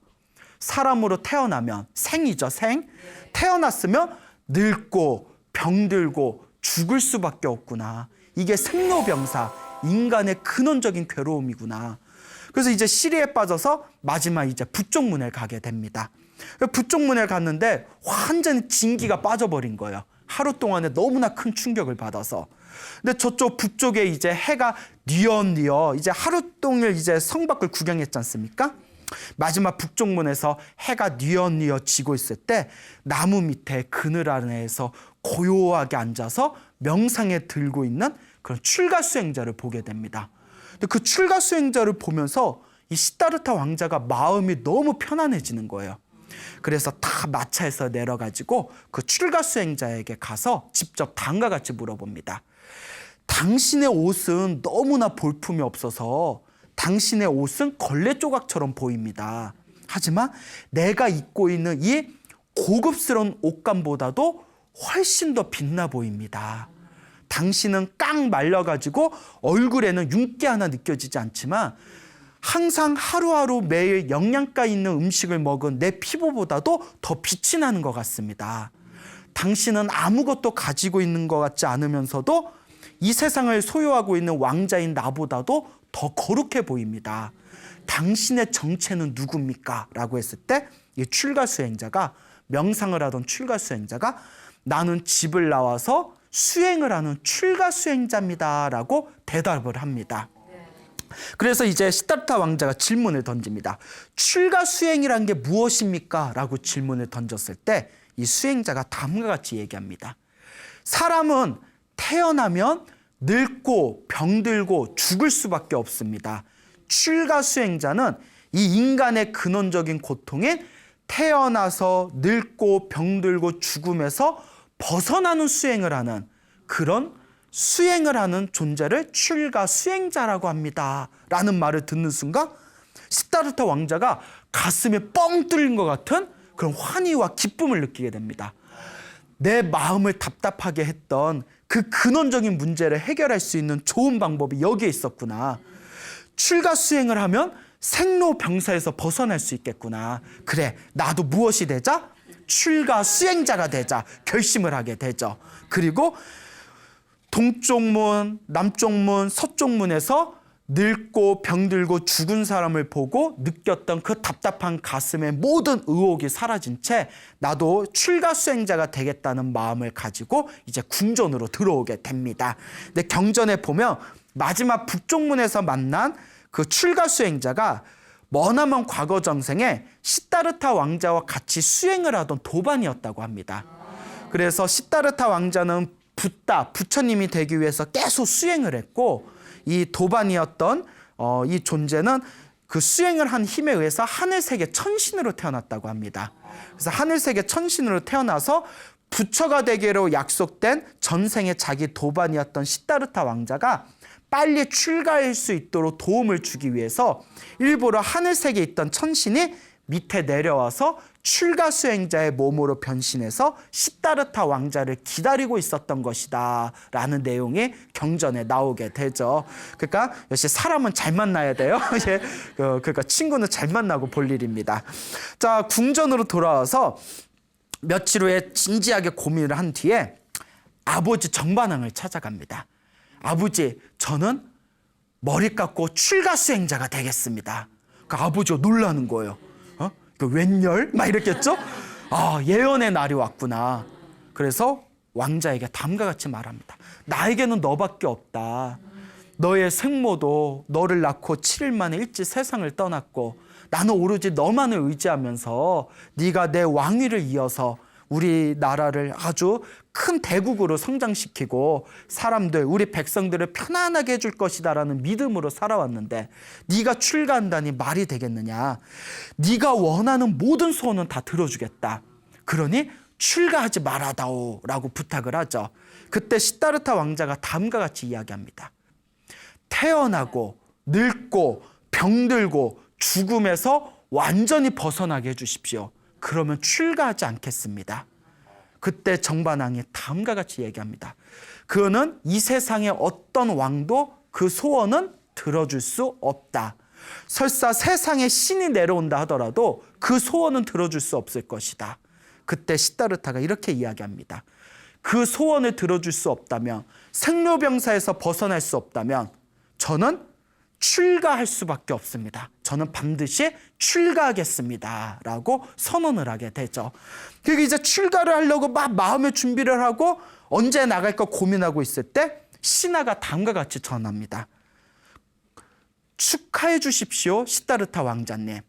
사람으로 태어나면 생이죠, 생. 태어났으면 늙고 병들고 죽을 수밖에 없구나. 이게 생로병사, 인간의 근원적인 괴로움이구나. 그래서 이제 시리에 빠져서 마지막 이제 북쪽문에 가게 됩니다. 북쪽문에 갔는데 완전히 진기가 빠져버린 거예요. 하루 동안에 너무나 큰 충격을 받아서. 근데 저쪽 북쪽에 이제 해가 뉘어뉘어 이제 하루 종일 이제 성 밖을 구경했지 않습니까? 마지막 북쪽문에서 해가 뉘어뉘어 지고 있을 때 나무 밑에 그늘 아래에서 고요하게 앉아서 명상에 들고 있는 그런 출가 수행자를 보게 됩니다. 근데 그 출가 수행자를 보면서 이 시다르타 왕자가 마음이 너무 편안해지는 거예요. 그래서 다 마차에서 내려가지고 그 출가 수행자에게 가서 직접 다음과 같이 물어봅니다. 당신의 옷은 너무나 볼품이 없어서 당신의 옷은 걸레 조각처럼 보입니다. 하지만 내가 입고 있는 이 고급스러운 옷감보다도 훨씬 더 빛나 보입니다. 당신은 깡 말려가지고 얼굴에는 윤기 하나 느껴지지 않지만 항상 하루하루 매일 영양가 있는 음식을 먹은 내 피부보다도 더 빛이 나는 것 같습니다. 당신은 아무것도 가지고 있는 것 같지 않으면서도 이 세상을 소유하고 있는 왕자인 나보다도 더 거룩해 보입니다. 당신의 정체는 누굽니까? 라고 했을 때 이 출가수행자가, 명상을 하던 출가수행자가 나는 집을 나와서 수행을 하는 출가수행자입니다 라고 대답을 합니다. 그래서 이제 시다르타 왕자가 질문을 던집니다. 출가수행이란 게 무엇입니까? 라고 질문을 던졌을 때 이 수행자가 다음과 같이 얘기합니다. 사람은 태어나면 늙고 병들고 죽을 수밖에 없습니다. 출가수행자는 이 인간의 근원적인 고통인 태어나서 늙고 병들고 죽음에서 벗어나는 수행을 하는, 그런 수행을 하는 존재를 출가수행자라고 합니다 라는 말을 듣는 순간 시다르타 왕자가 가슴에 뻥 뚫린 것 같은 그런 환희와 기쁨을 느끼게 됩니다. 내 마음을 답답하게 했던 그 근원적인 문제를 해결할 수 있는 좋은 방법이 여기에 있었구나. 출가수행을 하면 생로병사에서 벗어날 수 있겠구나. 그래, 나도 무엇이 되자? 출가수행자가 되자 결심을 하게 되죠. 그리고 동쪽 문, 남쪽 문, 서쪽 문에서 늙고 병들고 죽은 사람을 보고 느꼈던 그 답답한 가슴의 모든 의혹이 사라진 채 나도 출가수행자가 되겠다는 마음을 가지고 이제 궁전으로 들어오게 됩니다. 근데 경전에 보면 마지막 북쪽 문에서 만난 그 출가수행자가 머나먼 과거 정생에 시다르타 왕자와 같이 수행을 하던 도반이었다고 합니다. 그래서 시다르타 왕자는 붓다, 부처님이 되기 위해서 계속 수행을 했고, 이 도반이었던 이 존재는 그 수행을 한 힘에 의해서 하늘세계 천신으로 태어났다고 합니다. 그래서 하늘세계 천신으로 태어나서 부처가 되기로 약속된 전생에 자기 도반이었던 시다르타 왕자가 빨리 출가할 수 있도록 도움을 주기 위해서 일부러 하늘세계에 있던 천신이 밑에 내려와서 출가수행자의 몸으로 변신해서 시다르타 왕자를 기다리고 있었던 것이다 라는 내용이 경전에 나오게 되죠. 그러니까 역시 사람은 잘 만나야 돼요. 그러니까 친구는 잘 만나고 볼 일입니다. 자, 궁전으로 돌아와서 며칠 후에 진지하게 고민을 한 뒤에 아버지 정반왕을 찾아갑니다. 아버지, 저는 머리 깎고 출가수행자가 되겠습니다. 그 아버지가 놀라는 거예요. 그 웬열? 막 이랬겠죠? 아, 예언의 날이 왔구나. 그래서 왕자에게 다음과 같이 말합니다. 나에게는 너밖에 없다. 너의 생모도 너를 낳고 7일 만에 일찍 세상을 떠났고 나는 오로지 너만을 의지하면서 네가 내 왕위를 이어서 우리나라를 아주 큰 대국으로 성장시키고 사람들, 우리 백성들을 편안하게 해줄 것이다라는 믿음으로 살아왔는데 네가 출가한다니 말이 되겠느냐. 네가 원하는 모든 소원은 다 들어주겠다. 그러니 출가하지 말아다오 라고 부탁을 하죠. 그때 시다르타 왕자가 다음과 같이 이야기합니다. 태어나고 늙고 병들고 죽음에서 완전히 벗어나게 해주십시오. 그러면 출가하지 않겠습니다. 그때 정반왕이 다음과 같이 얘기합니다. 그는 이 세상의 어떤 왕도 그 소원은 들어줄 수 없다. 설사 세상에 신이 내려온다 하더라도 그 소원은 들어줄 수 없을 것이다. 그때 시다르타가 이렇게 이야기합니다. 그 소원을 들어줄 수 없다면, 생로병사에서 벗어날 수 없다면 저는 출가할 수밖에 없습니다. 저는 반드시 출가하겠습니다 라고 선언을 하게 되죠. 그리고 이제 출가를 하려고 막 마음의 준비를 하고 언제 나갈까 고민하고 있을 때 신하가 다음과 같이 전합니다. 축하해 주십시오, 시다르타 왕자님.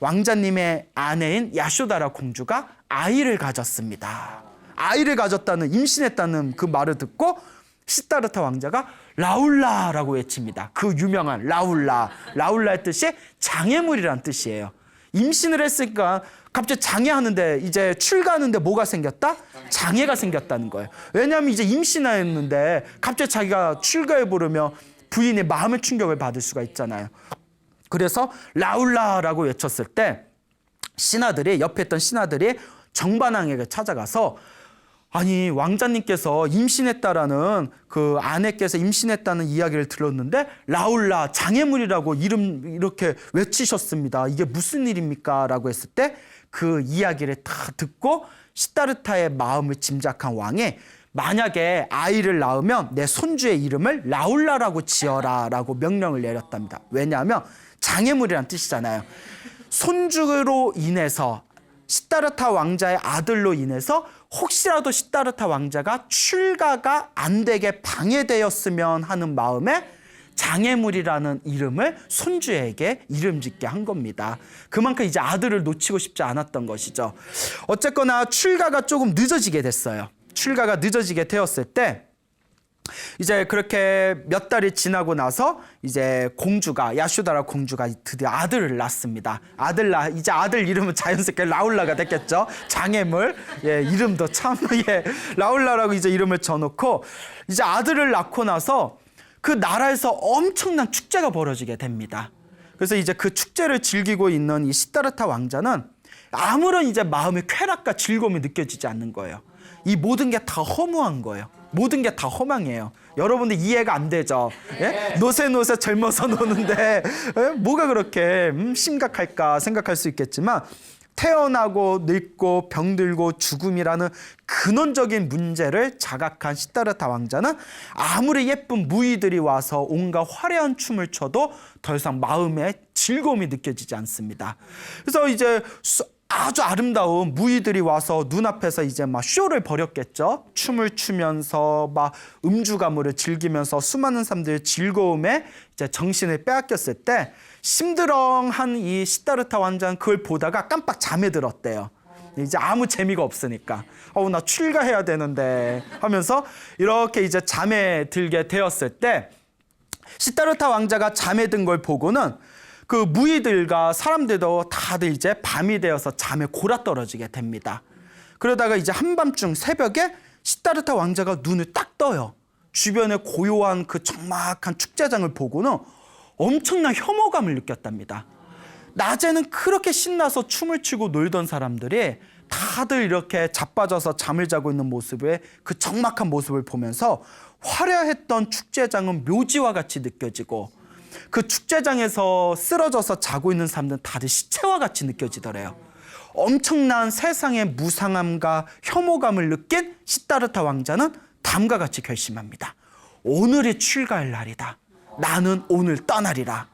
왕자님의 아내인 야쇼다라 공주가 아이를 가졌습니다. 아이를 가졌다는, 임신했다는 그 말을 듣고 시다르타 왕자가 라울라라고 외칩니다. 그 유명한 라울라. 라울라의 뜻이 장애물이란 뜻이에요. 임신을 했으니까 갑자기 장애하는데, 이제 출가하는데 뭐가 생겼다? 장애가 생겼다는 거예요. 왜냐하면 이제 임신했는데 갑자기 자기가 출가해 부르면 부인의 마음의 충격을 받을 수가 있잖아요. 그래서 라울라라고 외쳤을 때 신하들이, 옆에 있던 신하들이 정반왕에게 찾아가서, 아니, 왕자님께서 임신했다라는, 그 아내께서 임신했다는 이야기를 들었는데 라울라, 장애물이라고 이름 이렇게 외치셨습니다. 이게 무슨 일입니까? 라고 했을 때 그 이야기를 다 듣고 시다르타의 마음을 짐작한 왕이 만약에 아이를 낳으면 내 손주의 이름을 라울라라고 지어라라고 명령을 내렸답니다. 왜냐하면 장애물이란 뜻이잖아요. 손주로 인해서 시다르타 왕자의 아들로 인해서 혹시라도 시다르타 왕자가 출가가 안 되게 방해되었으면 하는 마음에 장애물이라는 이름을 손주에게 이름 짓게 한 겁니다. 그만큼 이제 아들을 놓치고 싶지 않았던 것이죠. 어쨌거나 출가가 조금 늦어지게 됐어요. 출가가 늦어지게 되었을 때 이제 그렇게 몇 달이 지나고 나서 이제 야쇼다라 공주가 드디어 아들을 낳습니다. 이제 아들 이름은 자연스럽게 라울라가 됐겠죠. 장애물. 예, 이름도 참 라울라라고 이제 이름을 져놓고 이제 아들을 낳고 나서 그 나라에서 엄청난 축제가 벌어지게 됩니다. 그래서 이제 그 축제를 즐기고 있는 이 시다르타 왕자는 아무런 이제 마음의 쾌락과 즐거움이 느껴지지 않는 거예요. 이 모든 게 다 허무한 거예요. 모든 게 다 허망해요. 여러분들 이해가 안 되죠? 예? 노세 젊어서 노는데 뭐가 그렇게 심각할까 생각할 수 있겠지만 태어나고 늙고 병들고 죽음이라는 근원적인 문제를 자각한 시다르타 왕자는 아무리 예쁜 무희들이 와서 온갖 화려한 춤을 춰도 더 이상 마음에 즐거움이 느껴지지 않습니다. 그래서 이제 아주 아름다운 무희들이 와서 눈앞에서 이제 막 쇼를 벌였겠죠. 춤을 추면서 막 음주 가무를 즐기면서 수많은 사람들의 즐거움에 이제 정신을 빼앗겼을 때 심드렁한 이 시다르타 왕자는 그걸 보다가 깜빡 잠에 들었대요. 이제 아무 재미가 없으니까 나 출가해야 되는데 하면서 이렇게 이제 잠에 들게 되었을 때 시다르타 왕자가 잠에 든 걸 보고는 그 무희들과 사람들도 다들 이제 밤이 되어서 잠에 골아떨어지게 됩니다. 그러다가 이제 한밤중 새벽에 시다르타 왕자가 눈을 딱 떠요. 주변에 고요한 그 적막한 축제장을 보고는 엄청난 혐오감을 느꼈답니다. 낮에는 그렇게 신나서 춤을 추고 놀던 사람들이 다들 이렇게 자빠져서 잠을 자고 있는 모습에 그 적막한 모습을 보면서 화려했던 축제장은 묘지와 같이 느껴지고 그 축제장에서 쓰러져서 자고 있는 사람들은 다들 시체와 같이 느껴지더래요. 엄청난 세상의 무상함과 혐오감을 느낀 시다르타 왕자는 다음과 같이 결심합니다. 오늘이 출가할 날이다. 나는 오늘 떠나리라.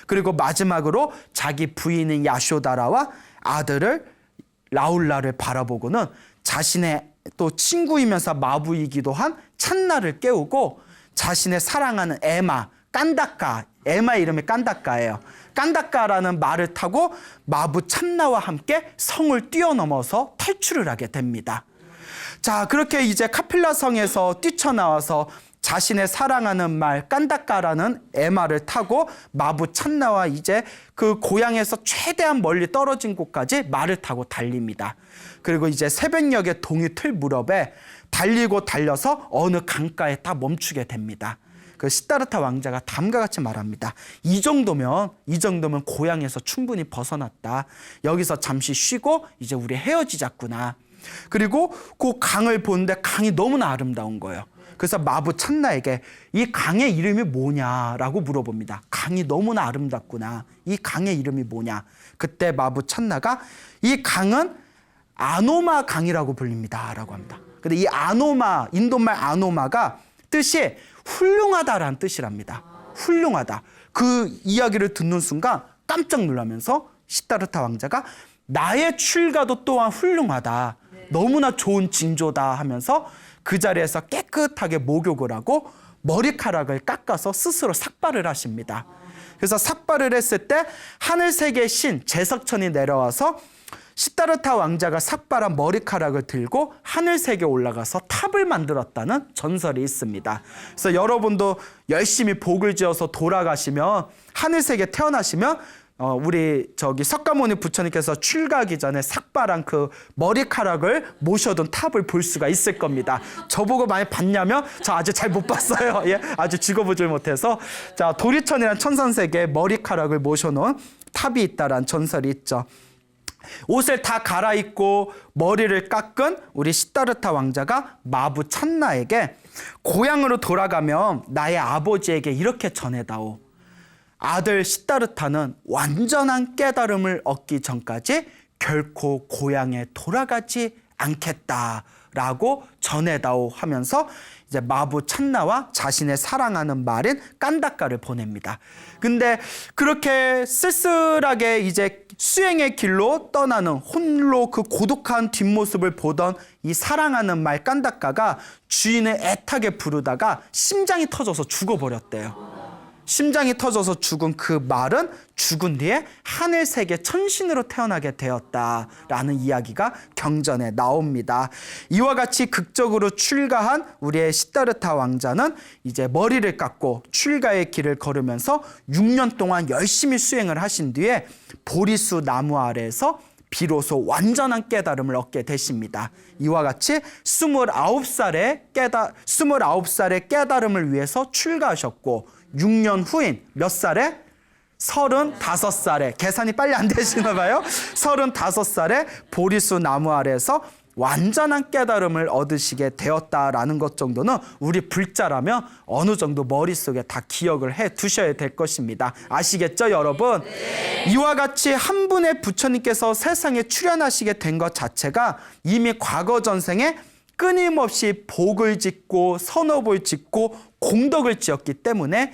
그리고 마지막으로 자기 부인인 야쇼다라와 아들을 라울라를 바라보고는 자신의 또 친구이면서 마부이기도 한 찬나를 깨우고 자신의 사랑하는 에마 이름이 깐다까예요. 깐다까라는 말을 타고 마부 찬나와 함께 성을 뛰어넘어서 탈출을 하게 됩니다. 자, 그렇게 이제 카필라 성에서 뛰쳐나와서 자신의 사랑하는 말 깐다까라는 에마를 타고 마부 찬나와 이제 그 고향에서 최대한 멀리 떨어진 곳까지 말을 타고 달립니다. 그리고 이제 새벽녘의 동이 틀 무렵에 달리고 달려서 어느 강가에 딱 멈추게 됩니다. 그 시다르타 왕자가 다음과 같이 말합니다. 이 정도면 고향에서 충분히 벗어났다. 여기서 잠시 쉬고 이제 우리 헤어지자꾸나. 그리고 그 강을 보는데 강이 너무나 아름다운 거예요. 그래서 마부 찬나에게 이 강의 이름이 뭐냐라고 물어봅니다. 강이 너무나 아름답구나. 이 강의 이름이 뭐냐. 그때 마부 찬나가 이 강은 아노마 강이라고 불립니다 라고 합니다. 근데 이 아노마, 인도말 아노마가 뜻이 훌륭하다라는 뜻이랍니다. 훌륭하다. 그 이야기를 듣는 순간 깜짝 놀라면서 시다르타 왕자가 나의 출가도 또한 훌륭하다. 너무나 좋은 징조다 하면서 그 자리에서 깨끗하게 목욕을 하고 머리카락을 깎아서 스스로 삭발을 하십니다. 그래서 삭발을 했을 때 하늘색의 신 제석천이 내려와서 시다르타 왕자가 삭발한 머리카락을 들고 하늘색에 올라가서 탑을 만들었다는 전설이 있습니다. 그래서 여러분도 열심히 복을 지어서 돌아가시면 하늘색에 태어나시면 우리 석가모니 부처님께서 출가하기 전에 삭발한 그 머리카락을 모셔둔 탑을 볼 수가 있을 겁니다. 저보고 많이 봤냐면 저 아직 잘 못 봤어요. 예, 아주 죽어보질 못해서. 자, 도리천이라는 천선색의 머리카락을 모셔놓은 탑이 있다라는 전설이 있죠. 옷을 다 갈아입고 머리를 깎은 우리 시다르타 왕자가 마부 찬나에게 고향으로 돌아가면 나의 아버지에게 이렇게 전해다오. 아들 시다르타는 완전한 깨달음을 얻기 전까지 결코 고향에 돌아가지 않겠다라고 라고 전해다오 하면서 이제 마부 찬나와 자신의 사랑하는 말인 깐다까를 보냅니다. 근데 그렇게 쓸쓸하게 이제 수행의 길로 떠나는 홀로 그 고독한 뒷모습을 보던 이 사랑하는 말 깐다까가 주인을 애타게 부르다가 심장이 터져서 죽어버렸대요. 심장이 터져서 죽은 그 말은 죽은 뒤에 하늘 세계 천신으로 태어나게 되었다라는 이야기가 경전에 나옵니다. 이와 같이 극적으로 출가한 우리의 시다르타 왕자는 이제 머리를 깎고 출가의 길을 걸으면서 6년 동안 열심히 수행을 하신 뒤에 보리수 나무 아래에서 비로소 완전한 깨달음을 얻게 되십니다. 이와 같이 29살의 깨달음을 위해서 출가하셨고 6년 후인 몇 살에? 35살에, 계산이 빨리 안 되시나 봐요. 35살에 보리수 나무 아래에서 완전한 깨달음을 얻으시게 되었다라는 것 정도는 우리 불자라면 어느 정도 머릿속에 다 기억을 해 두셔야 될 것입니다. 아시겠죠, 여러분? 네. 이와 같이 한 분의 부처님께서 세상에 출현하시게 된 것 자체가 이미 과거 전생에 끊임없이 복을 짓고 선업을 짓고 공덕을 지었기 때문에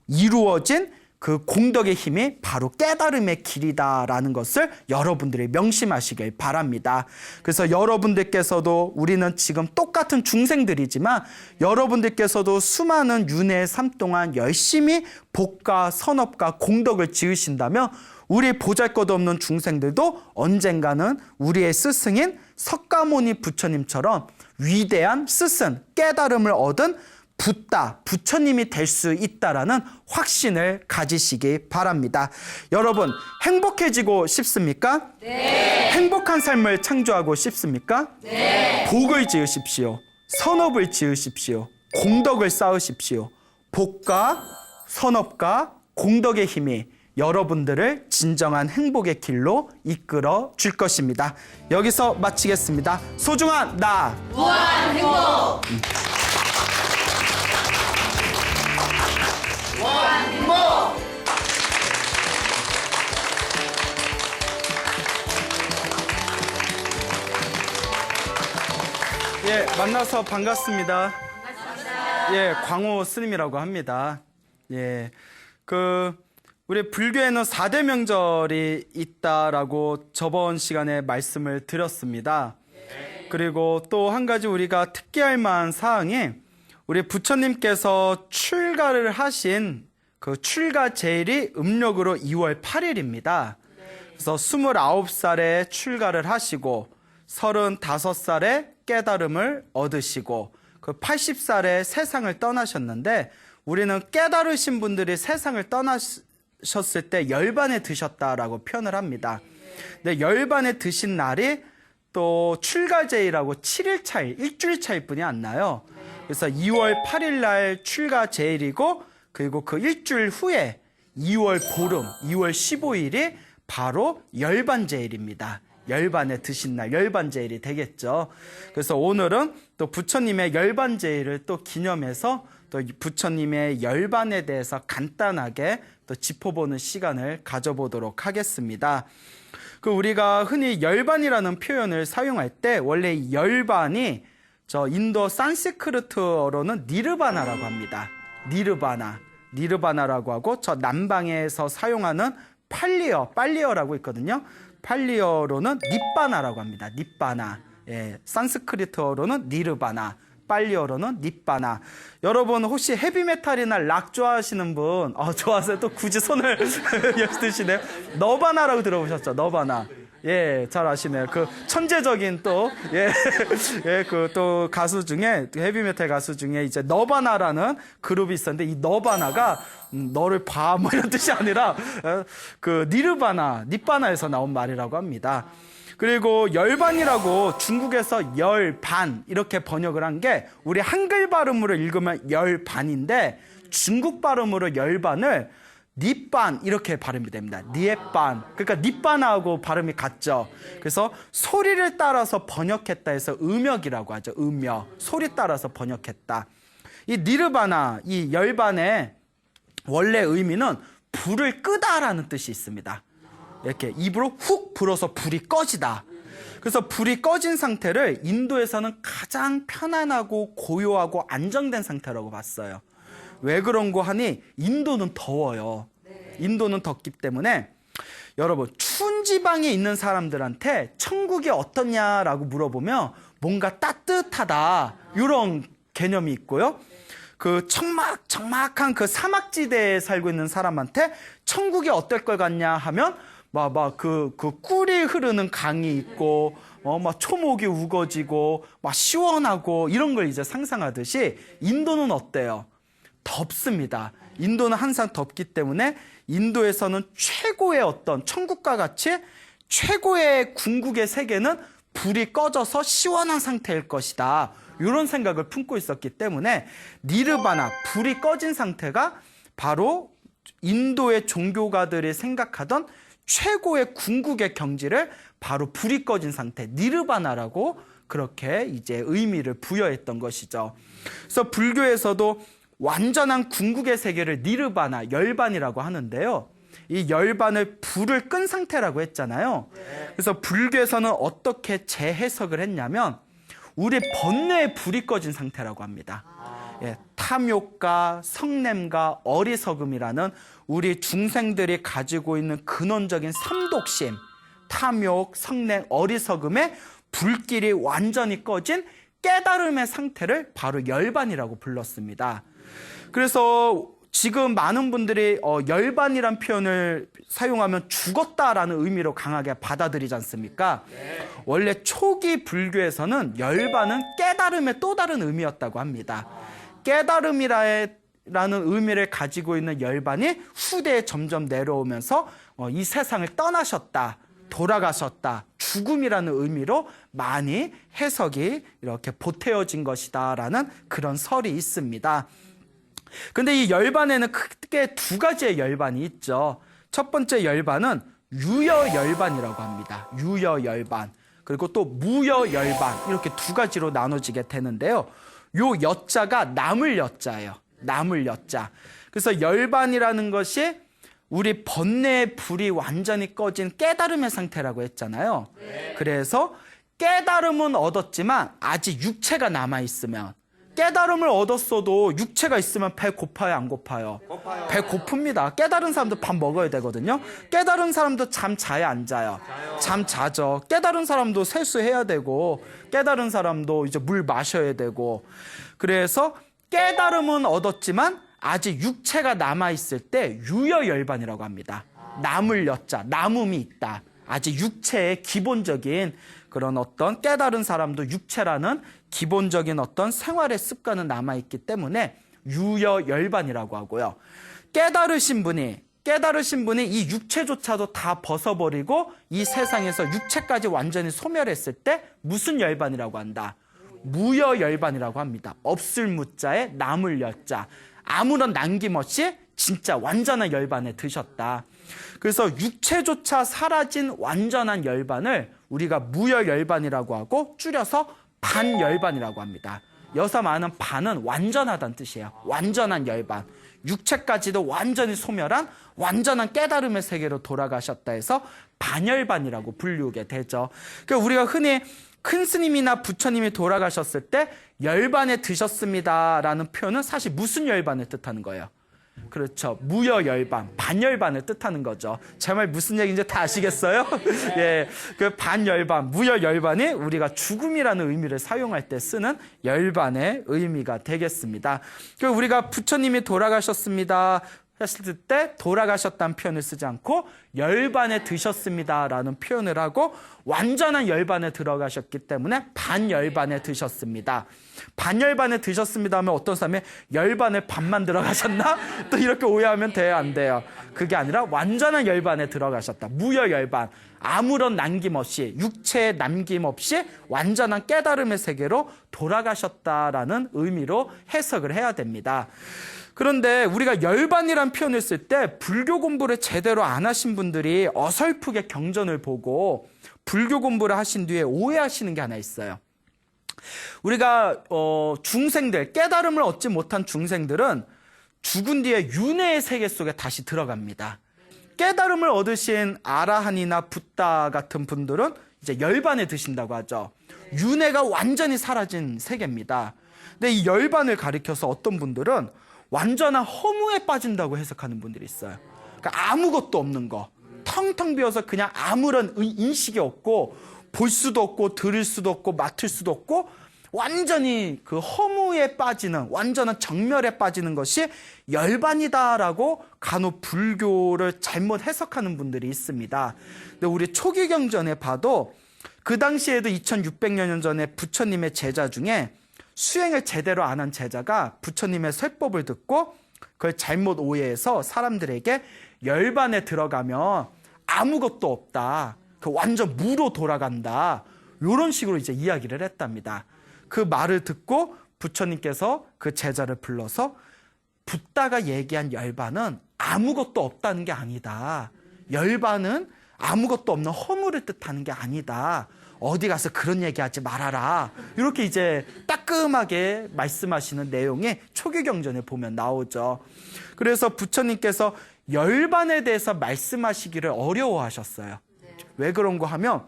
이루어진 그 공덕의 힘이 바로 깨달음의 길이다라는 것을 여러분들이 명심하시길 바랍니다. 그래서 여러분들께서도 우리는 지금 똑같은 중생들이지만 여러분들께서도 수많은 윤회의 삶 동안 열심히 복과 선업과 공덕을 지으신다면 우리 보잘것없는 중생들도 언젠가는 우리의 스승인 석가모니 부처님처럼 위대한 스승, 깨달음을 얻은 붓다, 부처님이 될 수 있다라는 확신을 가지시기 바랍니다. 여러분, 행복해지고 싶습니까? 네. 행복한 삶을 창조하고 싶습니까? 네. 복을 지으십시오. 선업을 지으십시오. 공덕을 쌓으십시오. 복과 선업과 공덕의 힘이 여러분들을 진정한 행복의 길로 이끌어 줄 것입니다. 여기서 마치겠습니다. 소중한 나! 무한 행복! 무한 행복! 예, 만나서 반갑습니다. 예, 광호 스님이라고 합니다. 예, 우리 불교에는 4대 명절이 있다라고 저번 시간에 말씀을 드렸습니다. 그리고 또 한 가지 우리가 특기할 만한 사항이 우리 부처님께서 출가를 하신 그 출가 제일이 음력으로 2월 8일입니다. 그래서 29살에 출가를 하시고 35살에 깨달음을 얻으시고 그 80살에 세상을 떠나셨는데 우리는 깨달으신 분들이 세상을 떠나셨을 때 열반에 드셨다라고 표현을 합니다. 근데 열반에 드신 날이 또 출가제일하고 7일 차일, 일주일 차일 뿐이 안 나요. 그래서 2월 8일 날 출가제일이고 그리고 그 일주일 후에 2월 보름, 2월 15일이 바로 열반제일입니다. 열반에 드신 날, 열반제일이 되겠죠. 그래서 오늘은 또 부처님의 열반제일을 또 기념해서 또 부처님의 열반에 대해서 간단하게 또 짚어보는 시간을 가져보도록 하겠습니다. 우리가 흔히 열반이라는 표현을 사용할 때 원래 이 열반이 저 인도 산스크리트어로는 니르바나라고 합니다. 니르바나라고 하고 저 남방에서 사용하는 팔리어라고 있거든요. 팔리어로는 닛바나라고 합니다. 닛바나. 예, 산스크리트어로는 니르바나. 빨리어로는 닛바나. 여러분 혹시 헤비메탈이나 락 좋아하시는 분 좋아하세요? 또 굳이 손을 드시네요. 너바나라고 들어보셨죠? 너바나. 예, 잘 아시네요. 그 천재적인 또 그 또 가수 중에 헤비메탈 가수 중에 이제 너바나라는 그룹이 있었는데 이 너바나가 너를 봐 뭐 이런 뜻이 아니라 그 닛바나에서 나온 말이라고 합니다. 그리고 열반이라고 중국에서 열반 이렇게 번역을 한 게 우리 한글 발음으로 읽으면 열반인데 중국 발음으로 열반을 닛반 이렇게 발음이 됩니다. 니에반. 그러니까 닛바나하고 발음이 같죠. 그래서 소리를 따라서 번역했다 해서 음역이라고 하죠. 음역. 소리 따라서 번역했다. 이 니르바나, 이 열반의 원래 의미는 불을 끄다라는 뜻이 있습니다. 이렇게 입으로 훅 불어서 불이 꺼지다. 그래서 불이 꺼진 상태를 인도에서는 가장 편안하고 고요하고 안정된 상태라고 봤어요. 왜 그런고 하니 인도는 더워요. 인도는 덥기 때문에 여러분 추운 지방에 있는 사람들한테 천국이 어떠냐라고 물어보면 뭔가 따뜻하다 이런 개념이 있고요. 그 적막한 그 사막지대에 살고 있는 사람한테 천국이 어떨 것 같냐 하면 그 꿀이 흐르는 강이 있고 막 초목이 우거지고 막 시원하고 이런 걸 이제 상상하듯이 인도는 어때요? 덥습니다. 인도는 항상 덥기 때문에 인도에서는 최고의 어떤 천국과 같이 최고의 궁극의 세계는 불이 꺼져서 시원한 상태일 것이다. 이런 생각을 품고 있었기 때문에 니르바나, 불이 꺼진 상태가 바로 인도의 종교가들이 생각하던 최고의 궁극의 경지를 바로 불이 꺼진 상태, 니르바나라고 그렇게 이제 의미를 부여했던 것이죠. 그래서 불교에서도 완전한 궁극의 세계를 니르바나, 열반이라고 하는데요. 이 열반을 불을 끈 상태라고 했잖아요. 그래서 불교에서는 어떻게 재해석을 했냐면 우리 번뇌의 불이 꺼진 상태라고 합니다. 탐욕과 성냄과 어리석음이라는 우리 중생들이 가지고 있는 근원적인 삼독심, 탐욕, 성냄, 어리석음의 불길이 완전히 꺼진 깨달음의 상태를 바로 열반이라고 불렀습니다. 그래서 지금 많은 분들이 열반이란 표현을 사용하면 죽었다라는 의미로 강하게 받아들이지 않습니까? 원래 초기 불교에서는 열반은 깨달음의 또 다른 의미였다고 합니다. 깨달음이라는 의미를 가지고 있는 열반이 후대에 점점 내려오면서 이 세상을 떠나셨다, 돌아가셨다, 죽음이라는 의미로 많이 해석이 이렇게 보태어진 것이다라는 그런 설이 있습니다. 근데 이 열반에는 크게 두 가지의 열반이 있죠. 첫 번째 열반은 유여열반이라고 합니다. 유여열반. 그리고 또 무여열반. 이렇게 두 가지로 나눠지게 되는데요. 요 여자가 남을 여자예요. 남을 여자. 그래서 열반이라는 것이 우리 번뇌의 불이 완전히 꺼진 깨달음의 상태라고 했잖아요. 그래서 깨달음은 얻었지만 아직 육체가 남아있으면, 깨달음을 얻었어도 육체가 있으면 배 고파요, 안 고파요? 배 고픕니다. 깨달은 사람도 밥 먹어야 되거든요. 깨달은 사람도 잠 자요, 안 자요? 잠 자죠. 깨달은 사람도 세수해야 되고, 깨달은 사람도 이제 물 마셔야 되고. 그래서 깨달음은 얻었지만 아직 육체가 남아있을 때 유여열반이라고 합니다. 남을 여자, 남음이 있다. 아직 육체의 기본적인 그런 어떤 깨달은 사람도 육체라는 기본적인 어떤 생활의 습관은 남아있기 때문에 유여열반이라고 하고요. 깨달으신 분이 이 육체조차도 다 벗어버리고 이 세상에서 육체까지 완전히 소멸했을 때 무슨 열반이라고 한다? 무여열반이라고 합니다. 없을 무자에 남을 여자. 아무런 남김없이 진짜 완전한 열반에 드셨다. 그래서 육체조차 사라진 완전한 열반을 우리가 무여열반이라고 하고 줄여서 반열반이라고 합니다. 여기서 말하는 반은 완전하다는 뜻이에요. 완전한 열반. 육체까지도 완전히 소멸한 완전한 깨달음의 세계로 돌아가셨다 해서 반열반이라고 불리우게 되죠. 그러니까 우리가 흔히 큰 스님이나 부처님이 돌아가셨을 때 열반에 드셨습니다라는 표현은 사실 무슨 열반을 뜻하는 거예요? 그렇죠. 무여열반, 반열반을 뜻하는 거죠. 제 말 무슨 얘기인지 다 아시겠어요? 예, 그 반열반, 무여열반이 우리가 죽음이라는 의미를 사용할 때 쓰는 열반의 의미가 되겠습니다. 그 우리가 부처님이 돌아가셨습니다 했을 때 돌아가셨다는 표현을 쓰지 않고 열반에 드셨습니다라는 표현을 하고 완전한 열반에 들어가셨기 때문에 반열반에 드셨습니다. 반열반에 드셨습니다 하면 어떤 사람이 열반에 반만 들어가셨나? 또 이렇게 오해하면 돼요, 안 돼요? 그게 아니라 완전한 열반에 들어가셨다. 무여열반. 아무런 남김없이, 육체의 남김없이 완전한 깨달음의 세계로 돌아가셨다라는 의미로 해석을 해야 됩니다. 그런데 우리가 열반이란 표현을 쓸 때 불교 공부를 제대로 안 하신 분들이 어설프게 경전을 보고 불교 공부를 하신 뒤에 오해하시는 게 하나 있어요. 우리가 중생들, 깨달음을 얻지 못한 중생들은 죽은 뒤에 윤회의 세계 속에 다시 들어갑니다. 깨달음을 얻으신 아라한이나 붓다 같은 분들은 이제 열반에 드신다고 하죠. 윤회가 완전히 사라진 세계입니다. 근데 이 열반을 가리켜서 어떤 분들은 완전한 허무에 빠진다고 해석하는 분들이 있어요. 그러니까 아무것도 없는 거, 텅텅 비어서 그냥 아무런 인식이 없고 볼 수도 없고 들을 수도 없고 맡을 수도 없고 완전히 그 허무에 빠지는, 완전한 정멸에 빠지는 것이 열반이다라고 간혹 불교를 잘못 해석하는 분들이 있습니다. 근데 우리 초기 경전에 봐도 그 당시에도 2600여 년 전에 부처님의 제자 중에 수행을 제대로 안 한 제자가 부처님의 설법을 듣고 그걸 잘못 오해해서 사람들에게 열반에 들어가면 아무것도 없다, 그 완전 무로 돌아간다, 이런 식으로 이제 이야기를 했답니다. 그 말을 듣고 부처님께서 그 제자를 불러서 붓다가 얘기한 열반은 아무것도 없다는 게 아니다. 열반은 아무것도 없는 허무를 뜻하는 게 아니다. 어디 가서 그런 얘기하지 말아라. 이렇게 이제 따끔하게 말씀하시는 내용이 초기 경전에 보면 나오죠. 그래서 부처님께서 열반에 대해서 말씀하시기를 어려워하셨어요. 왜 그런가 하면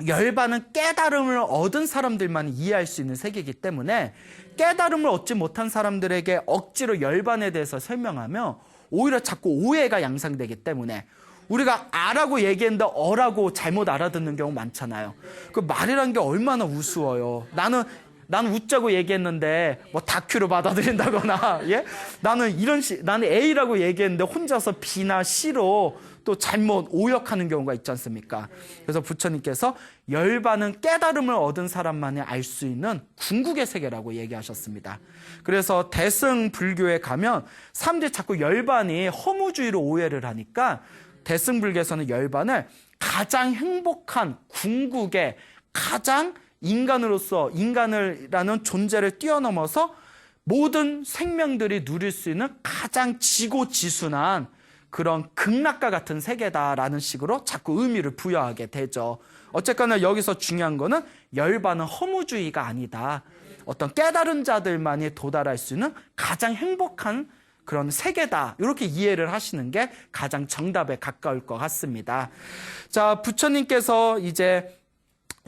열반은 깨달음을 얻은 사람들만 이해할 수 있는 세계이기 때문에 깨달음을 얻지 못한 사람들에게 억지로 열반에 대해서 설명하면 오히려 자꾸 오해가 양상되기 때문에 우리가 아라고 얘기했는데 어라고 잘못 알아듣는 경우 많잖아요. 그 말이라는 게 얼마나 우스워요. 나는 웃자고 얘기했는데 뭐 다큐로 받아들인다거나, 예? 나는 A라고 얘기했는데 혼자서 B나 C로 또 잘못 오역하는 경우가 있지 않습니까? 그래서 부처님께서 열반은 깨달음을 얻은 사람만이 알 수 있는 궁극의 세계라고 얘기하셨습니다. 그래서 대승 불교에 가면 사람들이 자꾸 열반이 허무주의로 오해를 하니까 대승 불교에서는 열반을 가장 행복한 궁극의, 가장 인간이라는 존재를 뛰어넘어서 모든 생명들이 누릴 수 있는 가장 지고지순한 그런 극락과 같은 세계다라는 식으로 자꾸 의미를 부여하게 되죠. 어쨌거나 여기서 중요한 거는 열반은 허무주의가 아니다. 어떤 깨달은 자들만이 도달할 수 있는 가장 행복한 그런 세계다. 이렇게 이해를 하시는 게 가장 정답에 가까울 것 같습니다. 자, 부처님께서 이제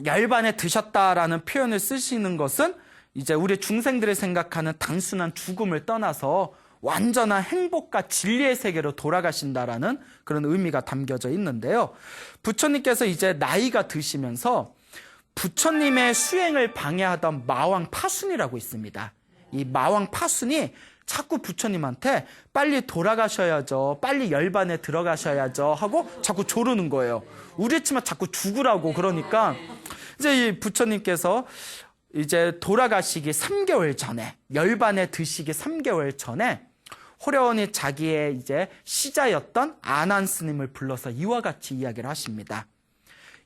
열반에 드셨다라는 표현을 쓰시는 것은 이제 우리 중생들이 생각하는 단순한 죽음을 떠나서 완전한 행복과 진리의 세계로 돌아가신다라는 그런 의미가 담겨져 있는데요. 부처님께서 이제 나이가 드시면서 부처님의 수행을 방해하던 마왕 파순이라고 있습니다. 이 마왕 파순이 자꾸 부처님한테 빨리 돌아가셔야죠, 빨리 열반에 들어가셔야죠 하고 자꾸 조르는 거예요. 우리 치면 자꾸 죽으라고. 그러니까 이제 이 부처님께서 이제 돌아가시기 3개월 전에, 열반에 드시기 3개월 전에 호련히 자기의 이제 시자였던 아난 스님을 불러서 이와 같이 이야기를 하십니다.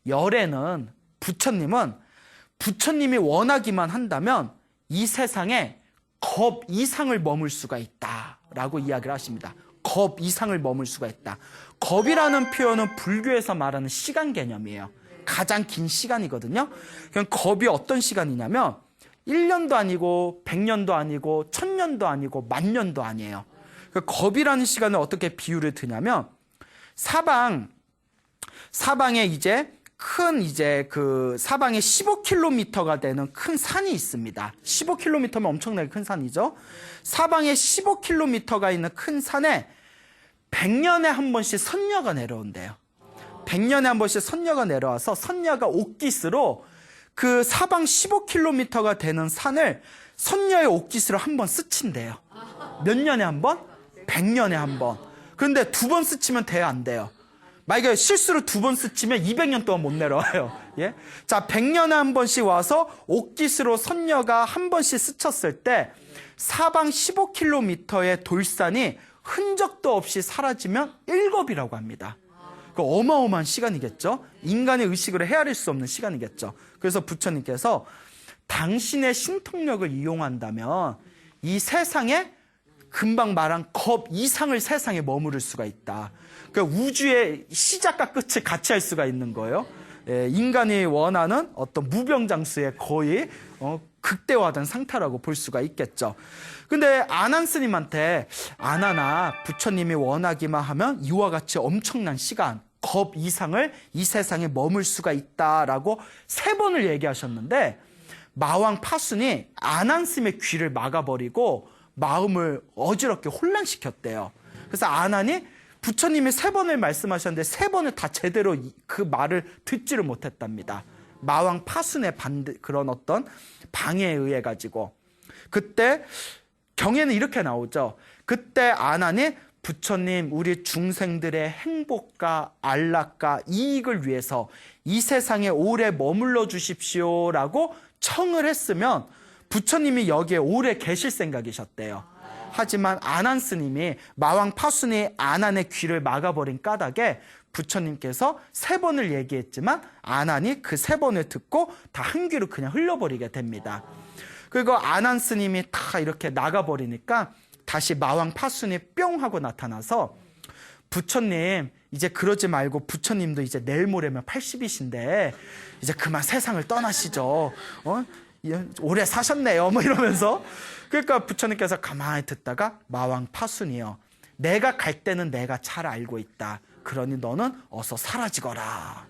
열에는 부처님이 원하기만 한다면 이 세상에 겁 이상을 머물 수가 있다라고 이야기를 하십니다. 겁 이상을 머물 수가 있다. 겁이라는 표현은 불교에서 말하는 시간 개념이에요. 가장 긴 시간이거든요. 그럼 겁이 어떤 시간이냐면 1년도 아니고 100년도 아니고 1000년도 아니고 10,000년도 아니에요. 그 겁이라는 시간을 어떻게 비유를 드냐면 사방에 이제 그 사방에 15km가 되는 큰 산이 있습니다. 15km면 엄청나게 큰 산이죠. 사방에 15km가 있는 큰 산에 100년에 한 번씩 선녀가 내려온대요. 100년에 한 번씩 선녀가 내려와서 선녀가 옥깃으로 그 사방 15km가 되는 산을 선녀의 옥깃으로 한 번 스친대요. 몇 년에 한 번? 100년에 한 번. 그런데 2번 스치면 돼요, 안 돼요? 만약에 실수로 2번 스치면 200년 동안 못 내려와요. 예? 자, 100년에 한 번씩 와서 옥깃으로 선녀가 한 번씩 스쳤을 때 사방 15km의 돌산이 흔적도 없이 사라지면 일겁이라고 합니다. 그 어마어마한 시간이겠죠. 인간의 의식으로 헤아릴 수 없는 시간이겠죠. 그래서 부처님께서 당신의 신통력을 이용한다면 이 세상에 금방 말한 겁 이상을 세상에 머무를 수가 있다. 그러니까 우주의 시작과 끝을 같이 할 수가 있는 거예요. 예, 인간이 원하는 어떤 무병장수의 거의 극대화된 상태라고 볼 수가 있겠죠. 근데 아난 스님한테 아나나 부처님이 원하기만 하면 이와 같이 엄청난 시간, 겁 이상을 이 세상에 머물 수가 있다라고 3번을 얘기하셨는데 마왕 파순이 아난스님의 귀를 막아버리고 마음을 어지럽게 혼란시켰대요. 그래서 아난이 부처님이 3번을 말씀하셨는데 3번을 다 제대로 그 말을 듣지를 못했답니다. 마왕 파순의 그런 어떤 방해에 의해 가지고. 그때 경에는 이렇게 나오죠. 그때 아난이 부처님, 우리 중생들의 행복과 안락과 이익을 위해서 이 세상에 오래 머물러 주십시오라고 청을 했으면 부처님이 여기에 오래 계실 생각이셨대요. 하지만 아난 스님이 마왕 파순이 아난의 귀를 막아버린 까닭에 부처님께서 3번을 얘기했지만 아난이 그 3번을 듣고 다 한 귀로 그냥 흘려버리게 됩니다. 그리고 아난 스님이 다 이렇게 나가버리니까 다시 마왕 파순이 뿅 하고 나타나서 부처님 이제 그러지 말고 부처님도 이제 내일 모레면 80이신데 이제 그만 세상을 떠나시죠. 오래 사셨네요. 뭐 이러면서. 그러니까 부처님께서 가만히 듣다가 마왕 파순이요. 내가 갈 때는 내가 잘 알고 있다. 그러니 너는 어서 사라지거라.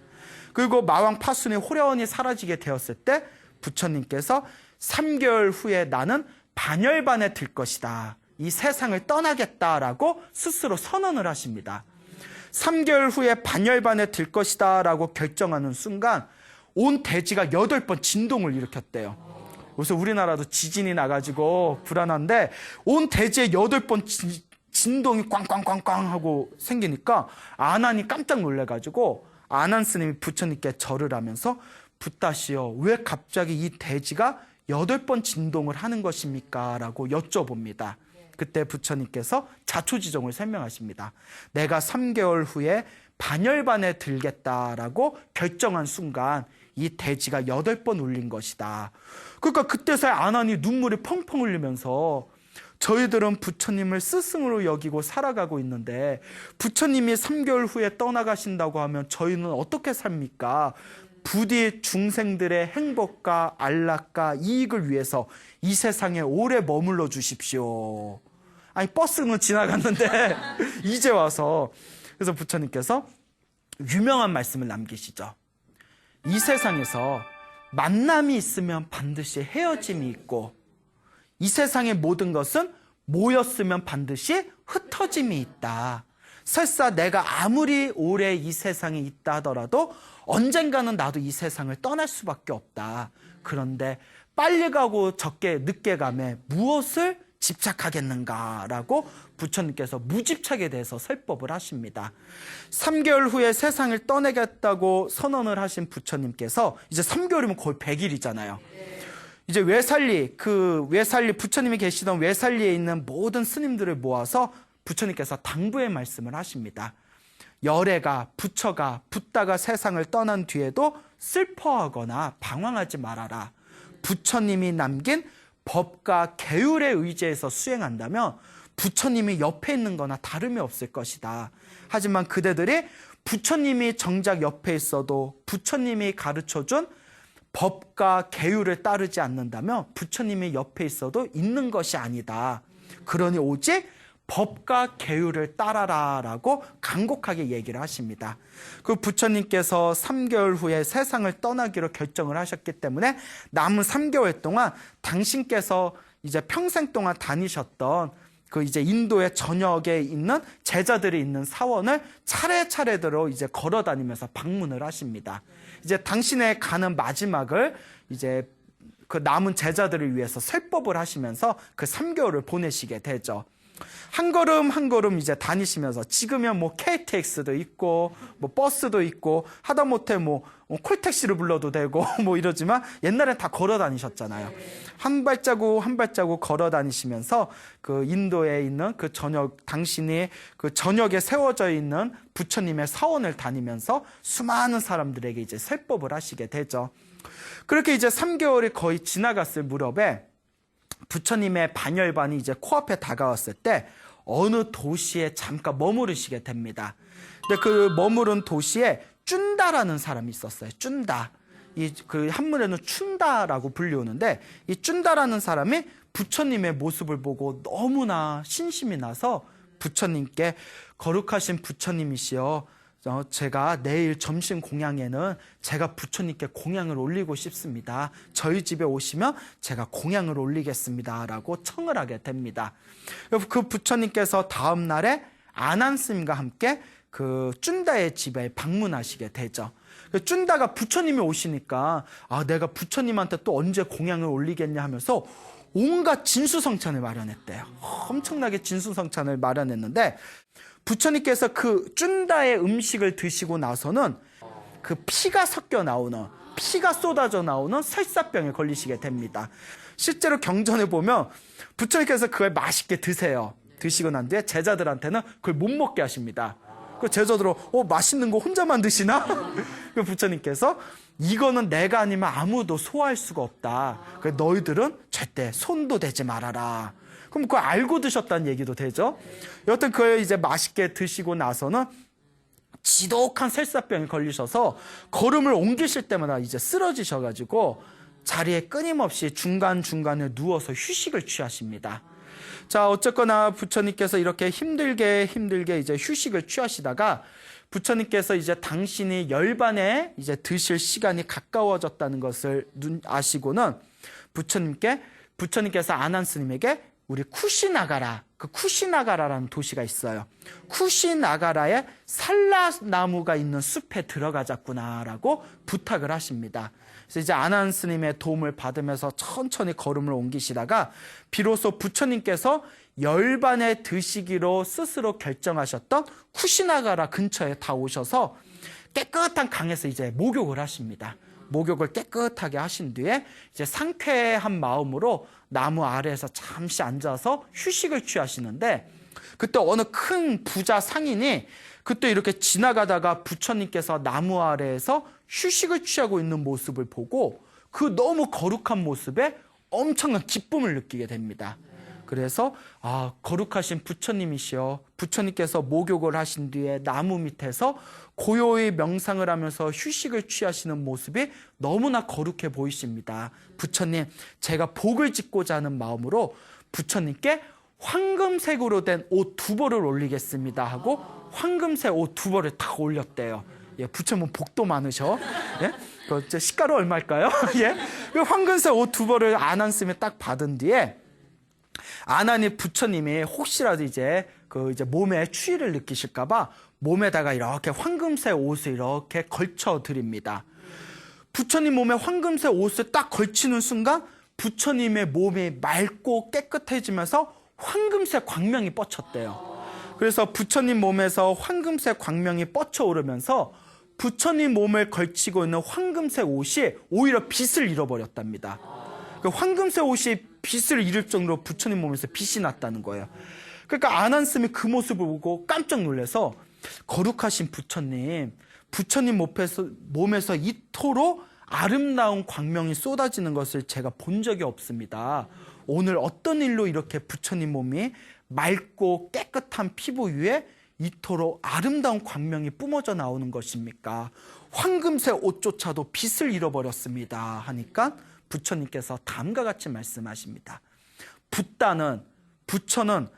그리고 마왕 파순이 호련히 사라지게 되었을 때 부처님께서 3개월 후에 나는 반열반에 들 것이다. 이 세상을 떠나겠다라고 스스로 선언을 하십니다. 3개월 후에 반열반에 들 것이다 라고 결정하는 순간 온 대지가 8번 진동을 일으켰대요. 그래서 우리나라도 지진이 나가지고 불안한데 온 대지에 8번 진동이 꽝꽝꽝꽝 하고 생기니까 아난이 깜짝 놀래가지고 아난 스님이 부처님께 절을 하면서 붓다시여 왜 갑자기 이 대지가 8번 진동을 하는 것입니까? 라고 여쭤봅니다. 그때 부처님께서 자초지종을 설명하십니다. 내가 3개월 후에 반열반에 들겠다라고 결정한 순간 이 대지가 8번 울린 것이다. 그러니까 그때서야 아난이 눈물이 펑펑 흘리면서 저희들은 부처님을 스승으로 여기고 살아가고 있는데 부처님이 3개월 후에 떠나가신다고 하면 저희는 어떻게 삽니까? 부디 중생들의 행복과 안락과 이익을 위해서 이 세상에 오래 머물러 주십시오. 아니 버스는 지나갔는데 이제 와서. 그래서 부처님께서 유명한 말씀을 남기시죠. 이 세상에서 만남이 있으면 반드시 헤어짐이 있고 이 세상의 모든 것은 모였으면 반드시 흩어짐이 있다. 설사 내가 아무리 오래 이 세상에 있다 하더라도 언젠가는 나도 이 세상을 떠날 수밖에 없다. 그런데 빨리 가고 늦게 가매 무엇을 집착하겠는가라고 부처님께서 무집착에 대해서 설법을 하십니다. 3개월 후에 세상을 떠나겠다고 선언을 하신 부처님께서 이제 3개월이면 거의 100일이잖아요. 이제 외살리 부처님이 계시던 외살리에 있는 모든 스님들을 모아서 부처님께서 당부의 말씀을 하십니다. 열애가 부처가 붓다가 세상을 떠난 뒤에도 슬퍼하거나 방황하지 말아라. 부처님이 남긴 법과 계율에 의지해서 수행한다면 부처님이 옆에 있는 거나 다름이 없을 것이다. 하지만 그대들이 부처님이 정작 옆에 있어도 부처님이 가르쳐준 법과 계율을 따르지 않는다면 부처님이 옆에 있어도 있는 것이 아니다. 그러니 오직 법과 계율을 따라라 라고 간곡하게 얘기를 하십니다. 그 부처님께서 3개월 후에 세상을 떠나기로 결정을 하셨기 때문에 남은 3개월 동안 당신께서 이제 평생 동안 다니셨던 그 이제 인도의 전역에 있는 제자들이 있는 사원을 차례차례대로 이제 걸어 다니면서 방문을 하십니다. 이제 당신의 가는 마지막을 이제 그 남은 제자들을 위해서 설법을 하시면서 그 3개월을 보내시게 되죠. 한 걸음 한 걸음 이제 다니시면서 지금은 뭐 KTX도 있고 뭐 버스도 있고 하다못해 뭐 콜택시를 불러도 되고 뭐 이러지만 옛날엔 다 걸어 다니셨잖아요. 한 발자국 한 발자국 걸어 다니시면서 그 인도에 있는 그 당신이 그 전역에 세워져 있는 부처님의 사원을 다니면서 수많은 사람들에게 이제 설법을 하시게 되죠. 그렇게 이제 3개월이 거의 지나갔을 무렵에 부처님의 반열반이 이제 코앞에 다가왔을 때 어느 도시에 잠깐 머무르시게 됩니다. 근데 그 머무른 도시에 쭌다라는 사람이 있었어요. 쭌다. 그 한문에는 춘다라고 불리우는데 이 쭌다라는 사람이 부처님의 모습을 보고 너무나 신심이 나서 부처님께 거룩하신 부처님이시여 제가 내일 점심 공양에는 제가 부처님께 공양을 올리고 싶습니다. 저희 집에 오시면 제가 공양을 올리겠습니다. 라고 청을 하게 됩니다. 그 부처님께서 다음 날에 아난스님과 함께 그 쭌다의 집에 방문하시게 되죠. 쭌다가 부처님이 오시니까 내가 부처님한테 또 언제 공양을 올리겠냐 하면서 온갖 진수성찬을 마련했대요. 엄청나게 진수성찬을 마련했는데 부처님께서 그 쭌다의 음식을 드시고 나서는 그 피가 섞여 나오는, 피가 쏟아져 나오는 설사병에 걸리시게 됩니다. 실제로 경전에 보면 부처님께서 그걸 맛있게 드세요. 드시고 난 뒤에 제자들한테는 그걸 못 먹게 하십니다. 그 제자들은 맛있는 거 혼자만 드시나? 그 부처님께서 이거는 내가 아니면 아무도 소화할 수가 없다. 너희들은 절대 손도 대지 말아라. 그럼 그거 알고 드셨다는 얘기도 되죠. 여튼 그걸 이제 맛있게 드시고 나서는 지독한 설사병에 걸리셔서 걸음을 옮기실 때마다 이제 쓰러지셔가지고 자리에 끊임없이 중간중간에 누워서 휴식을 취하십니다. 자, 어쨌거나 부처님께서 이렇게 힘들게 이제 휴식을 취하시다가 부처님께서 이제 당신이 열반에 이제 드실 시간이 가까워졌다는 것을 아시고는 부처님께서 아난스님에게 우리 쿠시나가라, 그 쿠시나가라라는 도시가 있어요. 쿠시나가라에 살라나무가 있는 숲에 들어가자꾸나라고 부탁을 하십니다. 그래서 이제 아난스님의 도움을 받으면서 천천히 걸음을 옮기시다가 비로소 부처님께서 열반에 드시기로 스스로 결정하셨던 쿠시나가라 근처에 다 오셔서 깨끗한 강에서 이제 목욕을 하십니다. 목욕을 깨끗하게 하신 뒤에 이제 상쾌한 마음으로 나무 아래에서 잠시 앉아서 휴식을 취하시는데 그때 어느 큰 부자 상인이 그때 이렇게 지나가다가 부처님께서 나무 아래에서 휴식을 취하고 있는 모습을 보고 그 너무 거룩한 모습에 엄청난 기쁨을 느끼게 됩니다. 그래서 거룩하신 부처님이시여, 부처님께서 목욕을 하신 뒤에 나무 밑에서 고요히 명상을 하면서 휴식을 취하시는 모습이 너무나 거룩해 보이십니다. 부처님, 제가 복을 짓고자 하는 마음으로 부처님께 황금색으로 된 옷 2벌을 올리겠습니다 하고 황금색 옷 2벌을 딱 올렸대요. 예, 부처님은 복도 많으셔. 예? 그 시가로 얼마일까요? 예? 그 황금색 옷 2벌을 아난스님이 딱 받은 뒤에 아난이 부처님이 혹시라도 이제 몸에 추위를 느끼실까봐 몸에다가 이렇게 황금색 옷을 이렇게 걸쳐 드립니다. 부처님 몸에 황금색 옷을 딱 걸치는 순간 부처님의 몸이 맑고 깨끗해지면서 황금색 광명이 뻗쳤대요. 그래서 부처님 몸에서 황금색 광명이 뻗쳐오르면서 부처님 몸을 걸치고 있는 황금색 옷이 오히려 빛을 잃어버렸답니다. 그 황금색 옷이 빛을 잃을 정도로 부처님 몸에서 빛이 났다는 거예요. 그러니까 아난스님이 그 모습을 보고 깜짝 놀라서 거룩하신 부처님 몸에서 이토록 아름다운 광명이 쏟아지는 것을 제가 본 적이 없습니다. 오늘 어떤 일로 이렇게 부처님 몸이 맑고 깨끗한 피부 위에 이토록 아름다운 광명이 뿜어져 나오는 것입니까? 황금색 옷조차도 빛을 잃어버렸습니다 하니까 부처님께서 다음과 같이 말씀하십니다. 부처는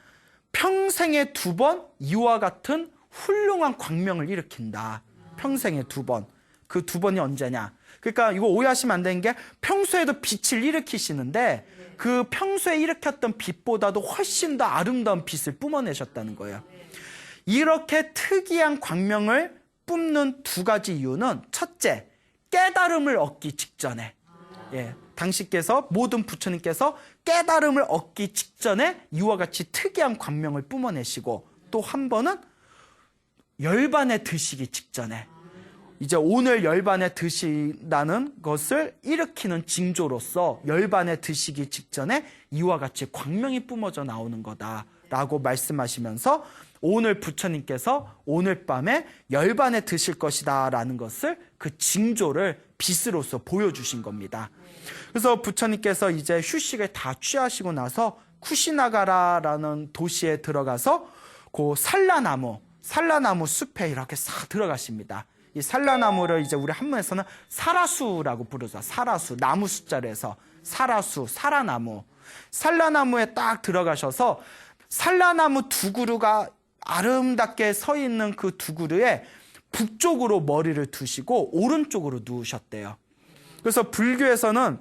평생에 2번 이와 같은 훌륭한 광명을 일으킨다. 평생에 2번. 그 2번이 언제냐? 그러니까 이거 오해하시면 안 되는 게 평소에도 빛을 일으키시는데 그 평소에 일으켰던 빛보다도 훨씬 더 아름다운 빛을 뿜어내셨다는 거예요. 이렇게 특이한 광명을 뿜는 2가지 이유는 첫째, 깨달음을 얻기 직전에 모든 부처님께서 깨달음을 얻기 직전에 이와 같이 특이한 광명을 뿜어내시고 또 한 번은 열반에 드시기 직전에 이제 오늘 열반에 드신다는 것을 일으키는 징조로서 열반에 드시기 직전에 이와 같이 광명이 뿜어져 나오는 거다라고 말씀하시면서 오늘 부처님께서 오늘 밤에 열반에 드실 것이다라는 것을 그 징조를 빛으로서 보여주신 겁니다. 그래서 부처님께서 이제 휴식을 다 취하시고 나서 쿠시나가라라는 도시에 들어가서 그 살라나무 숲에 이렇게 싹 들어가십니다. 이 살라나무를 이제 우리 한문에서는 사라수라고 부르죠. 사라수, 나무 숫자로 해서 사라수, 사라나무. 살라나무에 딱 들어가셔서 살라나무 2그루가 아름답게 서 있는 그 2그루에 북쪽으로 머리를 두시고 오른쪽으로 누우셨대요. 그래서 불교에서는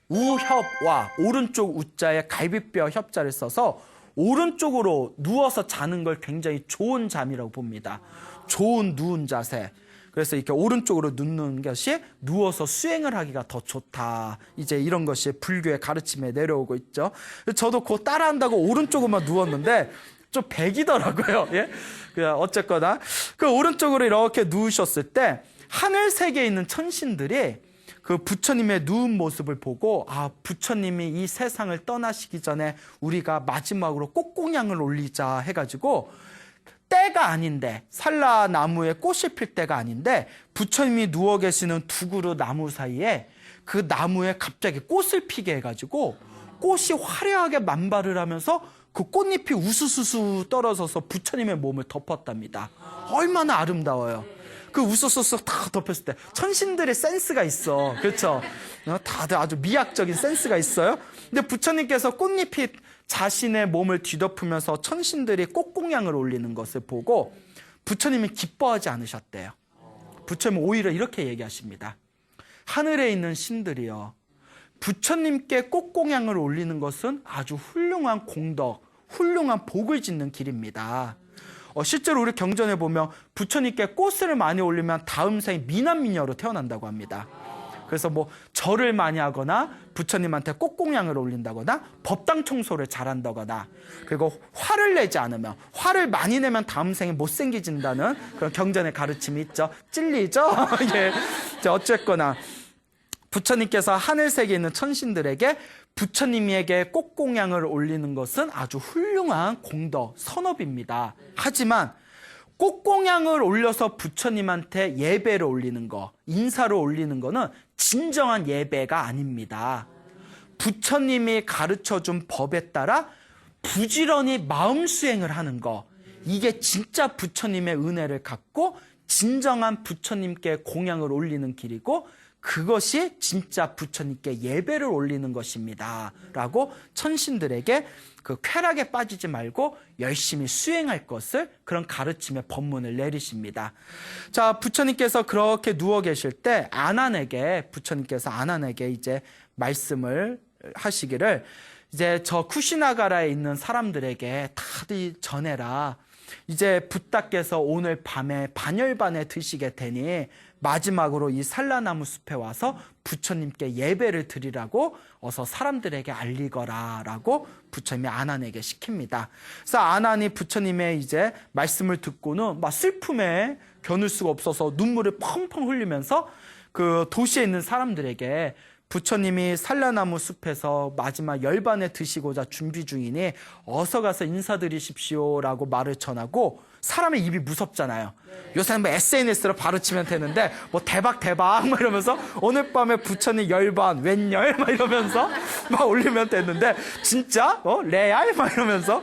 우협와 오른쪽 우자에 갈비뼈 협자를 써서 오른쪽으로 누워서 자는 걸 굉장히 좋은 잠이라고 봅니다. 좋은 누운 자세. 그래서 이렇게 오른쪽으로 눕는 것이 누워서 수행을 하기가 더 좋다. 이제 이런 것이 불교의 가르침에 내려오고 있죠. 저도 그거 따라한다고 오른쪽으로만 누웠는데 좀 백이더라고요. 예? 어쨌거나 그 오른쪽으로 이렇게 누우셨을 때 하늘 세계에 있는 천신들이 그 부처님의 누운 모습을 보고 아, 부처님이 이 세상을 떠나시기 전에 우리가 마지막으로 꽃공양을 올리자 해가지고 때가 아닌데 산라나무에 꽃이 필 때가 아닌데 부처님이 누워 계시는 두 그루 나무 사이에 그 나무에 갑자기 꽃을 피게 해가지고 꽃이 화려하게 만발을 하면서 그 꽃잎이 우수수수 떨어져서 부처님의 몸을 덮었답니다. 얼마나 아름다워요. 그 우수수수 다 덮였을 때 천신들의 센스가 있어. 그렇죠? 다들 아주 미학적인 센스가 있어요. 근데 부처님께서 꽃잎이 자신의 몸을 뒤덮으면서 천신들이 꽃공양을 올리는 것을 보고 부처님이 기뻐하지 않으셨대요. 부처님은 오히려 이렇게 얘기하십니다. 하늘에 있는 신들이요, 부처님께 꽃공양을 올리는 것은 아주 훌륭한 공덕, 훌륭한 복을 짓는 길입니다. 실제로 우리 경전에 보면 부처님께 꽃을 많이 올리면 다음 생에 미남미녀로 태어난다고 합니다. 그래서 뭐 절을 많이 하거나 부처님한테 꽃공양을 올린다거나 법당 청소를 잘한다거나 그리고 화를 내지 않으면, 화를 많이 내면 다음 생에 못생겨진다는 그런 경전의 가르침이 있죠. 찔리죠? 예. 어쨌거나 부처님께서 하늘 세계에 있는 천신들에게 부처님에게 꽃공양을 올리는 것은 아주 훌륭한 공덕, 선업입니다. 하지만 꽃공양을 올려서 부처님한테 예배를 올리는 거, 인사를 올리는 거는 진정한 예배가 아닙니다. 부처님이 가르쳐준 법에 따라 부지런히 마음 수행을 하는 거, 이게 진짜 부처님의 은혜를 갖고 진정한 부처님께 공양을 올리는 길이고 그것이 진짜 부처님께 예배를 올리는 것입니다. 라고 천신들에게 그 쾌락에 빠지지 말고 열심히 수행할 것을, 그런 가르침의 법문을 내리십니다. 자, 부처님께서 그렇게 누워 계실 때 부처님께서 아난에게 이제 말씀을 하시기를, 이제 저 쿠시나가라에 있는 사람들에게 다들 전해라. 이제 붓다께서 오늘 밤에 반열반에 드시게 되니 마지막으로 이 산라나무 숲에 와서 부처님께 예배를 드리라고 어서 사람들에게 알리거라 라고 부처님이 아난에게 시킵니다. 그래서 아난이 부처님의 이제 말씀을 듣고는 막 슬픔에 겨눌 수가 없어서 눈물을 펑펑 흘리면서 그 도시에 있는 사람들에게 부처님이 산라나무 숲에서 마지막 열반에 드시고자 준비 중이니 어서 가서 인사드리십시오라고 말을 전하고, 사람의 입이 무섭잖아요. 요새는 뭐 SNS로 바로 치면 되는데 뭐 대박 막 이러면서 오늘 밤에 부처님 열반 웬열 막 이러면서 막 올리면 됐는데 진짜 레알 막 이러면서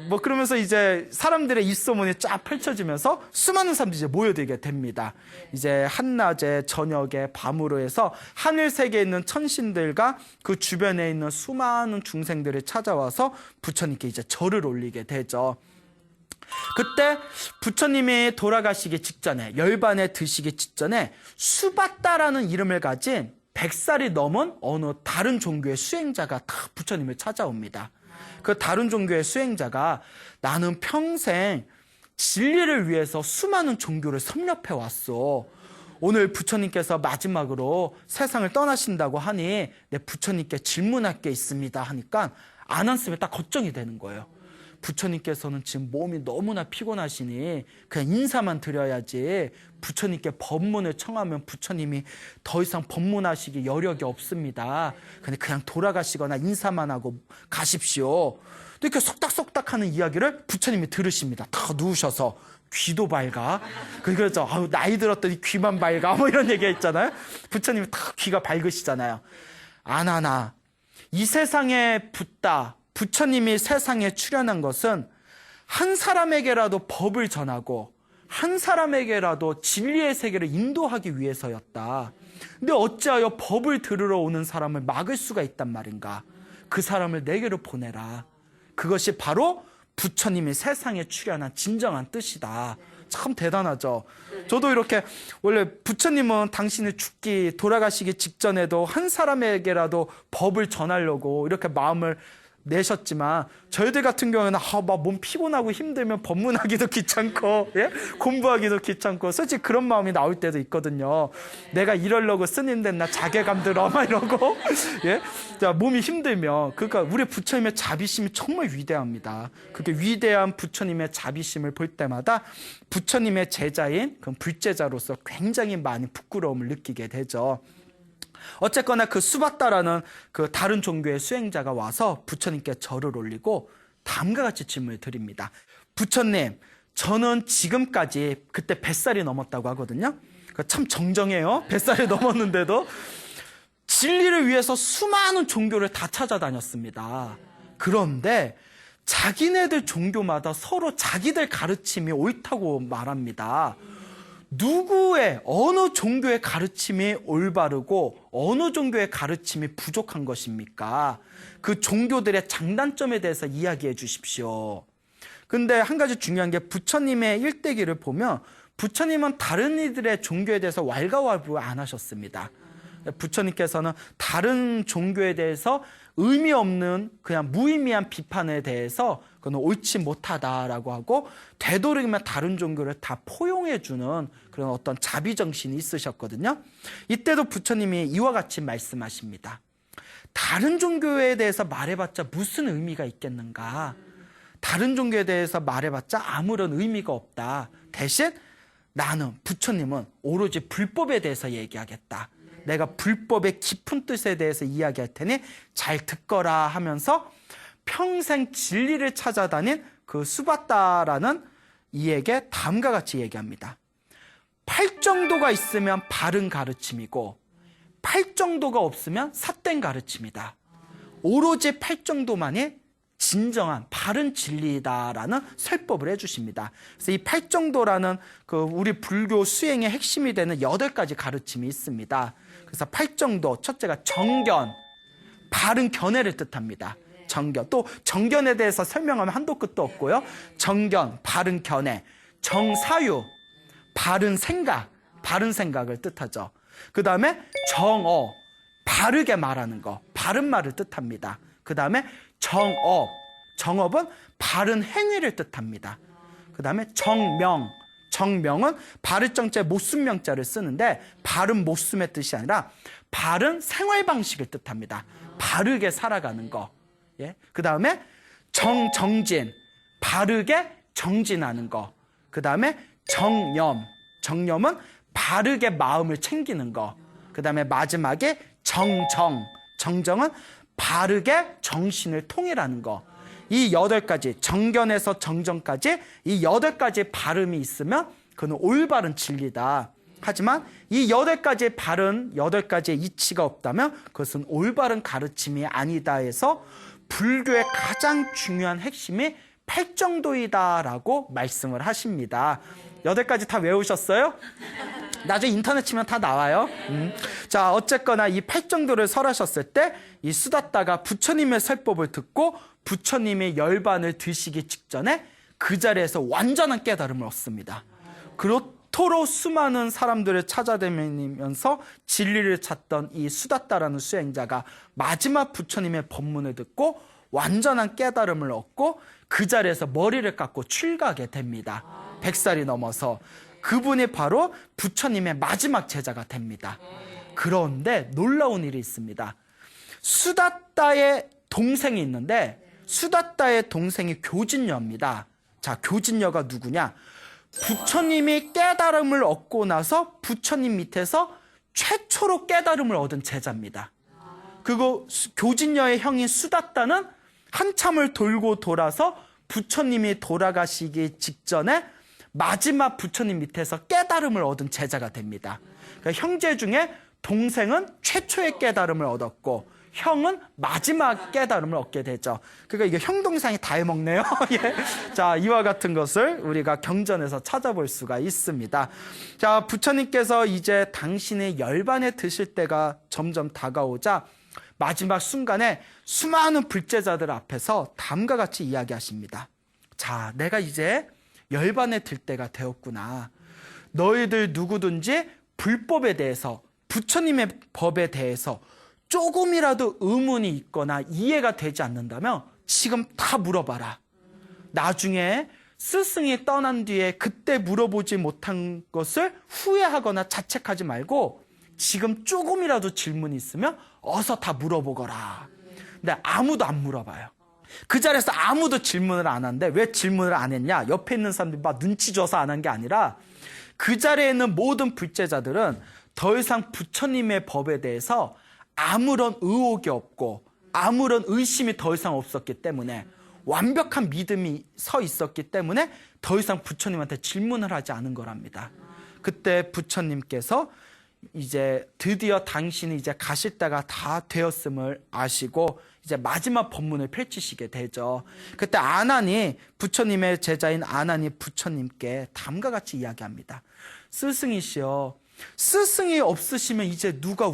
뭐 그러면서 이제 사람들의 입소문이 쫙 펼쳐지면서 수많은 사람들이 이제 모여들게 됩니다. 이제 한낮에 저녁에 밤으로 해서 하늘 세계에 있는 천신들과 그 주변에 있는 수많은 중생들이 찾아와서 부처님께 이제 절을 올리게 되죠. 그때 부처님이 돌아가시기 직전에, 열반에 드시기 직전에 수바따라는 이름을 가진 100살이 넘은 어느 다른 종교의 수행자가 다 부처님을 찾아옵니다. 그 다른 종교의 수행자가 나는 평생 진리를 위해서 수많은 종교를 섭렵해 왔어. 오늘 부처님께서 마지막으로 세상을 떠나신다고 하니 내 부처님께 질문할 게 있습니다 하니까 안 왔으면 딱 걱정이 되는 거예요. 부처님께서는 지금 몸이 너무나 피곤하시니 그냥 인사만 드려야지, 부처님께 법문을 청하면 부처님이 더 이상 법문하시기 여력이 없습니다. 근데 그냥 돌아가시거나 인사만 하고 가십시오. 이렇게 속닥속닥 하는 이야기를 부처님이 들으십니다. 다 누우셔서. 귀도 밝아. 그래서 나이 들었더니 귀만 밝아 뭐 이런 얘기가 있잖아요. 부처님이 다 귀가 밝으시잖아요. 아나나, 이 세상에 부처님이 세상에 출현한 것은 한 사람에게라도 법을 전하고 한 사람에게라도 진리의 세계를 인도하기 위해서였다. 근데 어찌하여 법을 들으러 오는 사람을 막을 수가 있단 말인가? 그 사람을 내게로 보내라. 그것이 바로 부처님이 세상에 출현한 진정한 뜻이다 참 대단하죠. 저도 이렇게 원래 부처님은 당신이 돌아가시기 직전에도 한 사람에게라도 법을 전하려고 이렇게 마음을 내셨지만 저희들 같은 경우에는 막 몸 피곤하고 힘들면 법문하기도 귀찮고 예? 공부하기도 귀찮고 솔직히 그런 마음이 나올 때도 있거든요. 내가 이러려고 스님 나 자괴감 들어 막 이러고 예? 자, 몸이 힘들면 그러니까 우리 부처님의 자비심이 정말 위대합니다. 그렇게 위대한 부처님의 자비심을 볼 때마다 부처님의 제자인 그 불제자로서 굉장히 많이 부끄러움을 느끼게 되죠. 어쨌거나 그 수바다라는 그 다른 종교의 수행자가 와서 부처님께 절을 올리고 다음과 같이 질문을 드립니다. 부처님, 저는 지금까지 그때 뱃살이 넘었다고 하거든요. 참 정정해요. 뱃살이 넘었는데도 진리를 위해서 수많은 종교를 다 찾아다녔습니다. 그런데 자기네들 종교마다 서로 자기들 가르침이 옳다고 말합니다. 누구의 어느 종교의 가르침이 올바르고 어느 종교의 가르침이 부족한 것입니까? 그 종교들의 장단점에 대해서 이야기해 주십시오. 근데 한 가지 중요한 게 부처님의 일대기를 보면 부처님은 다른 이들의 종교에 대해서 왈가왈부 안 하셨습니다. 부처님께서는 다른 종교에 대해서 의미 없는 그냥 무의미한 비판에 대해서 그건 옳지 못하다라고 하고 되도록이면 다른 종교를 다 포용해주는 그런 어떤 자비정신이 있으셨거든요. 이때도 부처님이 이와 같이 말씀하십니다. 다른 종교에 대해서 말해봤자 무슨 의미가 있겠는가? 다른 종교에 대해서 말해봤자 아무런 의미가 없다. 대신 나는 부처님은 오로지 불법에 대해서 얘기하겠다. 내가 불법의 깊은 뜻에 대해서 이야기할 테니 잘 듣거라 하면서 평생 진리를 찾아다닌 그 수바다라는 이에게 다음과 같이 얘기합니다. 팔정도가 있으면 바른 가르침이고 팔정도가 없으면 삿된 가르침이다. 오로지 팔정도만이 진정한 바른 진리다라는 설법을 해주십니다. 그래서 이 팔정도라는 그 우리 불교 수행의 핵심이 되는 8가지 가르침이 있습니다. 그래서 팔정도, 첫째가 정견, 바른 견해를 뜻합니다. 정견, 또 정견에 대해서 설명하면 한도 끝도 없고요. 정견, 바른 견해, 정사유, 바른 생각, 바른 생각을 뜻하죠. 그 다음에 정어, 바르게 말하는 거, 바른 말을 뜻합니다. 그 다음에 정업, 정업은 바른 행위를 뜻합니다. 그 다음에 정명, 정명은 바를 정자에 못쓴 명자를 쓰는데 바른 못숨의 뜻이 아니라 바른 생활 방식을 뜻합니다. 바르게 살아가는 거. 예? 그 다음에 정진, 바르게 정진하는 거. 그 다음에 정념, 정념은 바르게 마음을 챙기는 거. 그 다음에 마지막에 정정은 바르게 정신을 통일하는 거. 이 8가지, 정견에서 정정까지 이 8가지 발음이 있으면 그건 올바른 진리다. 하지만 이 8가지 바른 8가지의 이치가 없다면 그것은 올바른 가르침이 아니다 해서 불교의 가장 중요한 핵심이 팔정도이다라고 말씀을 하십니다. 8가지 다 외우셨어요? 나중에 인터넷 치면 다 나와요. 자, 어쨌거나 이 팔정도를 설하셨을 때 이 수다따가 부처님의 설법을 듣고 부처님의 열반을 드시기 직전에 그 자리에서 완전한 깨달음을 얻습니다. 그렇도록 수많은 사람들을 찾아다니면서 진리를 찾던 이 수다따라는 수행자가 마지막 부처님의 법문을 듣고 완전한 깨달음을 얻고 그 자리에서 머리를 깎고 출가하게 됩니다. 100살이 넘어서 그분이 바로 부처님의 마지막 제자가 됩니다. 그런데 놀라운 일이 있습니다. 수다따의 동생이 있는데 수다따의 동생이 교진녀입니다. 자, 교진녀가 누구냐? 부처님이 깨달음을 얻고 나서 부처님 밑에서 최초로 깨달음을 얻은 제자입니다. 그리고 교진녀의 형인 수다따는 한참을 돌고 돌아서 부처님이 돌아가시기 직전에 마지막 부처님 밑에서 깨달음을 얻은 제자가 됩니다. 그러니까 형제 중에 동생은 최초의 깨달음을 얻었고 형은 마지막 깨달음을 얻게 되죠. 그러니까 이게 형 동생이 다 해먹네요. 예. 자, 이와 같은 것을 우리가 경전에서 찾아볼 수가 있습니다. 자, 부처님께서 이제 당신의 열반에 드실 때가 점점 다가오자 마지막 순간에 수많은 불제자들 앞에서 다음과 같이 이야기하십니다. 자, 내가 이제 열반에 들 때가 되었구나. 너희들 누구든지 불법에 대해서, 부처님의 법에 대해서 조금이라도 의문이 있거나 이해가 되지 않는다면 지금 다 물어봐라. 나중에 스승이 떠난 뒤에 그때 물어보지 못한 것을 후회하거나 자책하지 말고 지금 조금이라도 질문이 있으면 어서 다 물어보거라. 근데 아무도 안 물어봐요. 그 자리에서 아무도 질문을 안 하는데 왜 질문을 안 했냐? 옆에 있는 사람들이 막 눈치 줘서 안 한 게 아니라 그 자리에 있는 모든 불제자들은 더 이상 부처님의 법에 대해서 아무런 의혹이 없고 아무런 의심이 더 이상 없었기 때문에, 완벽한 믿음이 서 있었기 때문에 더 이상 부처님한테 질문을 하지 않은 거랍니다. 그때 부처님께서 이제 드디어 당신이 이제 가실 때가 다 되었음을 아시고 이제 마지막 법문을 펼치시게 되죠. 그때 아난이, 부처님의 제자인 아난이 부처님께 다음과 같이 이야기합니다. 스승이시여, 스승이 없으시면 이제 누가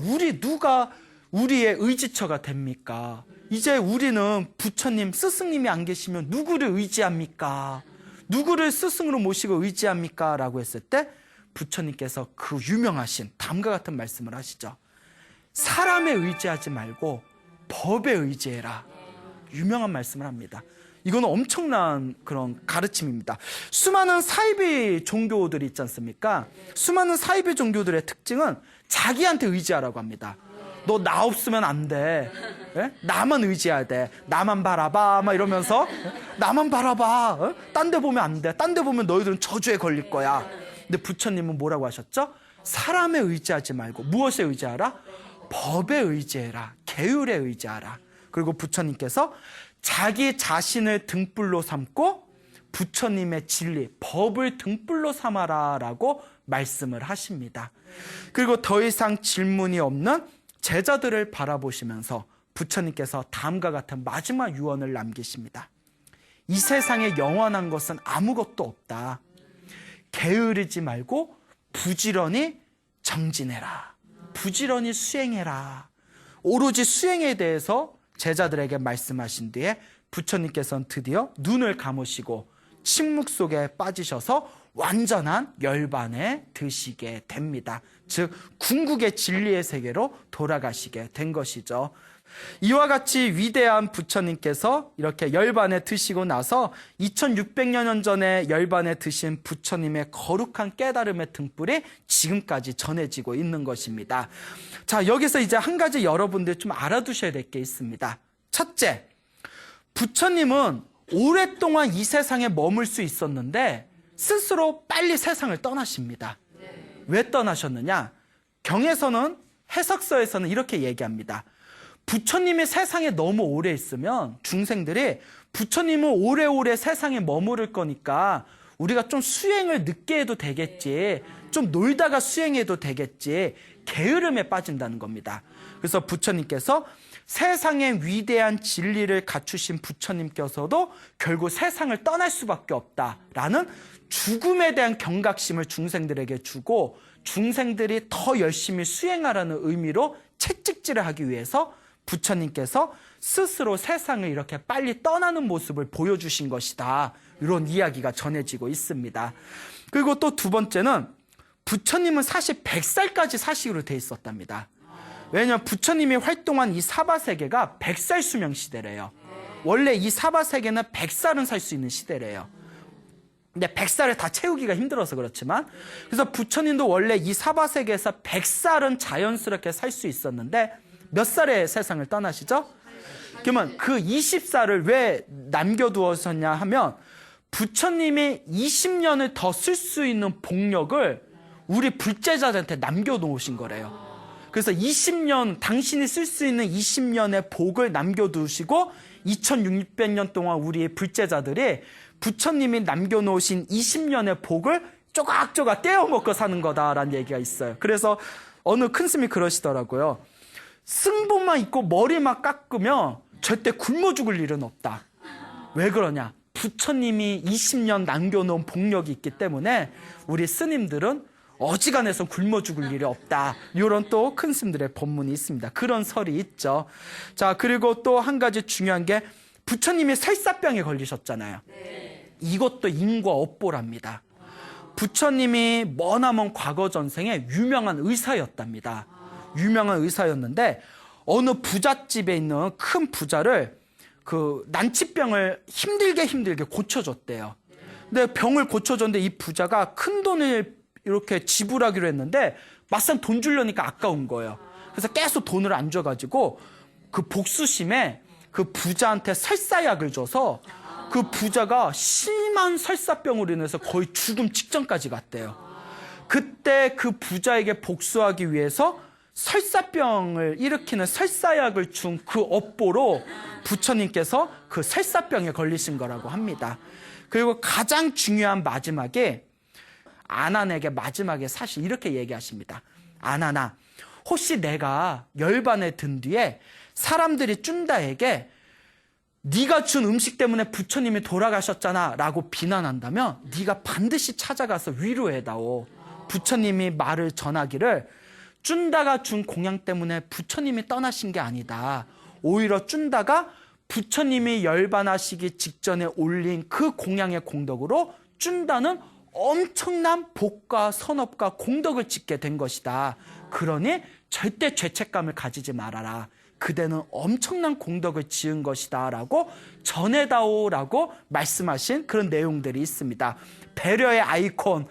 우리의 의지처가 됩니까? 이제 우리는 부처님, 스승님이 안 계시면 누구를 의지합니까? 누구를 스승으로 모시고 의지합니까? 라고 했을 때 부처님께서 그 유명하신 다음과 같은 말씀을 하시죠. 사람에 의지하지 말고 법에 의지해라. 유명한 말씀을 합니다. 이거는 엄청난 그런 가르침입니다. 수많은 사이비 종교들이 있지 않습니까? 수많은 사이비 종교들의 특징은 자기한테 의지하라고 합니다. 너 나 없으면 안 돼. 예? 나만 의지해야 돼. 나만 바라봐. 막 이러면서 나만 바라봐. 딴 데 보면 안 돼. 딴 데 보면 너희들은 저주에 걸릴 거야. 근데 부처님은 뭐라고 하셨죠? 사람에 의지하지 말고 무엇에 의지하라? 법에 의지해라. 계율에 의지하라. 그리고 부처님께서 자기 자신을 등불로 삼고 부처님의 진리, 법을 등불로 삼아라 라고 말씀을 하십니다. 그리고 더 이상 질문이 없는 제자들을 바라보시면서 부처님께서 다음과 같은 마지막 유언을 남기십니다. 이 세상에 영원한 것은 아무것도 없다. 게으르지 말고 부지런히 정진해라. 부지런히 수행해라. 오로지 수행에 대해서 제자들에게 말씀하신 뒤에 부처님께서는 드디어 눈을 감으시고 침묵 속에 빠지셔서 완전한 열반에 드시게 됩니다. 즉 궁극의 진리의 세계로 돌아가시게 된 것이죠. 이와 같이 위대한 부처님께서 이렇게 열반에 드시고 나서 2600년 전에 열반에 드신 부처님의 거룩한 깨달음의 등불이 지금까지 전해지고 있는 것입니다. 자, 여기서 이제 한 가지 여러분들 좀 알아두셔야 될 게 있습니다. 첫째, 부처님은 오랫동안 이 세상에 머물 수 있었는데 스스로 빨리 세상을 떠나십니다. 왜 떠나셨느냐? 경에서는, 해석서에서는 이렇게 얘기합니다. 부처님이 세상에 너무 오래 있으면 중생들이 부처님은 오래오래 세상에 머무를 거니까 우리가 좀 수행을 늦게 해도 되겠지, 좀 놀다가 수행해도 되겠지, 게으름에 빠진다는 겁니다. 그래서 부처님께서 세상의 위대한 진리를 갖추신 부처님께서도 결국 세상을 떠날 수밖에 없다라는 죽음에 대한 경각심을 중생들에게 주고 중생들이 더 열심히 수행하라는 의미로 채찍질을 하기 위해서 부처님께서 스스로 세상을 이렇게 빨리 떠나는 모습을 보여주신 것이다. 이런 이야기가 전해지고 있습니다. 그리고 또 두 번째는 부처님은 사실 100살까지 사시기로 돼 있었답니다. 왜냐하면 부처님이 활동한 이 사바세계가 100살 수명 시대래요. 원래 이 사바세계는 100살은 살 수 있는 시대래요. 근데 100살을 다 채우기가 힘들어서 그렇지만, 그래서 부처님도 원래 이 사바세계에서 100살은 자연스럽게 살 수 있었는데 몇 살에 세상을 떠나시죠? 그러면 그 20살을 왜 남겨두었었냐 하면 부처님이 20년을 더 쓸 수 있는 복력을 우리 불제자들한테 남겨놓으신 거래요. 그래서 20년, 당신이 쓸 수 있는 20년의 복을 남겨두시고 2600년 동안 우리의 불제자들이 부처님이 남겨놓으신 20년의 복을 조각조각 떼어먹고 사는 거다라는 얘기가 있어요. 그래서 어느 큰 스님이 그러시더라고요. 승복만 입고 머리만 깎으면 절대 굶어 죽을 일은 없다. 왜 그러냐? 부처님이 20년 남겨놓은 복력이 있기 때문에 우리 스님들은 어지간해서 굶어 죽을 일이 없다. 이런 또 큰 스님들의 법문이 있습니다. 그런 설이 있죠. 자, 그리고 또 한 가지 중요한 게 부처님이 설사병에 걸리셨잖아요. 이것도 인과 업보랍니다. 부처님이 머나먼 과거 전생에 유명한 의사였답니다. 유명한 의사였는데 어느 부잣집에 있는 큰 부자를 그 난치병을 힘들게 고쳐줬대요. 근데 병을 고쳐줬는데 이 부자가 큰 돈을 이렇게 지불하기로 했는데 막상 돈 주려니까 아까운 거예요. 그래서 계속 돈을 안 줘가지고 그 복수심에 그 부자한테 설사약을 줘서 그 부자가 심한 설사병으로 인해서 거의 죽음 직전까지 갔대요. 그때 그 부자에게 복수하기 위해서 설사병을 일으키는 설사약을 준 그 업보로 부처님께서 그 설사병에 걸리신 거라고 합니다. 그리고 가장 중요한 마지막에 아난에게 마지막에 사실 이렇게 얘기하십니다. 아난아, 혹시 내가 열반에 든 뒤에 사람들이 쭌다에게 네가 준 음식 때문에 부처님이 돌아가셨잖아 라고 비난한다면 네가 반드시 찾아가서 위로해다오. 부처님이 말을 전하기를 쭌다가 준 공양 때문에 부처님이 떠나신 게 아니다. 오히려 쭌다가 부처님이 열반하시기 직전에 올린 그 공양의 공덕으로 쭌다는 엄청난 복과 선업과 공덕을 짓게 된 것이다. 그러니 절대 죄책감을 가지지 말아라. 그대는 엄청난 공덕을 지은 것이다 라고 전해다오라고 말씀하신 그런 내용들이 있습니다. 배려의 아이콘,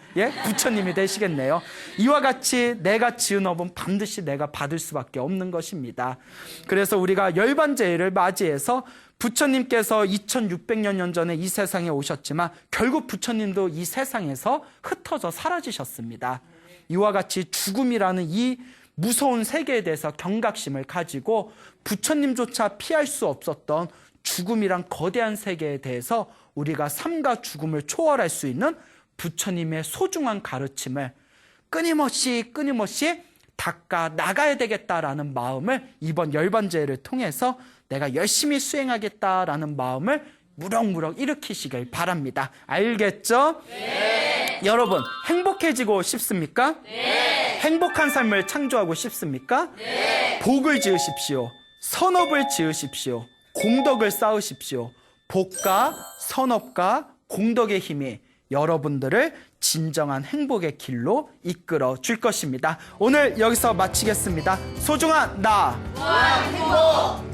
부처님이 되시겠네요. 이와 같이 내가 지은 업은 반드시 내가 받을 수밖에 없는 것입니다. 그래서 우리가 열반제를 맞이해서 부처님께서 2600년 전에 이 세상에 오셨지만 결국 부처님도 이 세상에서 흩어져 사라지셨습니다. 이와 같이 죽음이라는 이 무서운 세계에 대해서 경각심을 가지고 부처님조차 피할 수 없었던 죽음이란 거대한 세계에 대해서 우리가 삶과 죽음을 초월할 수 있는 부처님의 소중한 가르침을 끊임없이 닦아 나가야 되겠다라는 마음을 이번 열반제를 통해서 내가 열심히 수행하겠다라는 마음을 무럭무럭 일으키시길 바랍니다. 알겠죠? 네. 여러분, 행복해지고 싶습니까? 네. 행복한 삶을 창조하고 싶습니까? 네. 복을 지으십시오. 선업을 지으십시오. 공덕을 쌓으십시오. 복과 선업과 공덕의 힘이 여러분들을 진정한 행복의 길로 이끌어 줄 것입니다. 오늘 여기서 마치겠습니다. 소중한 나 무한 행복.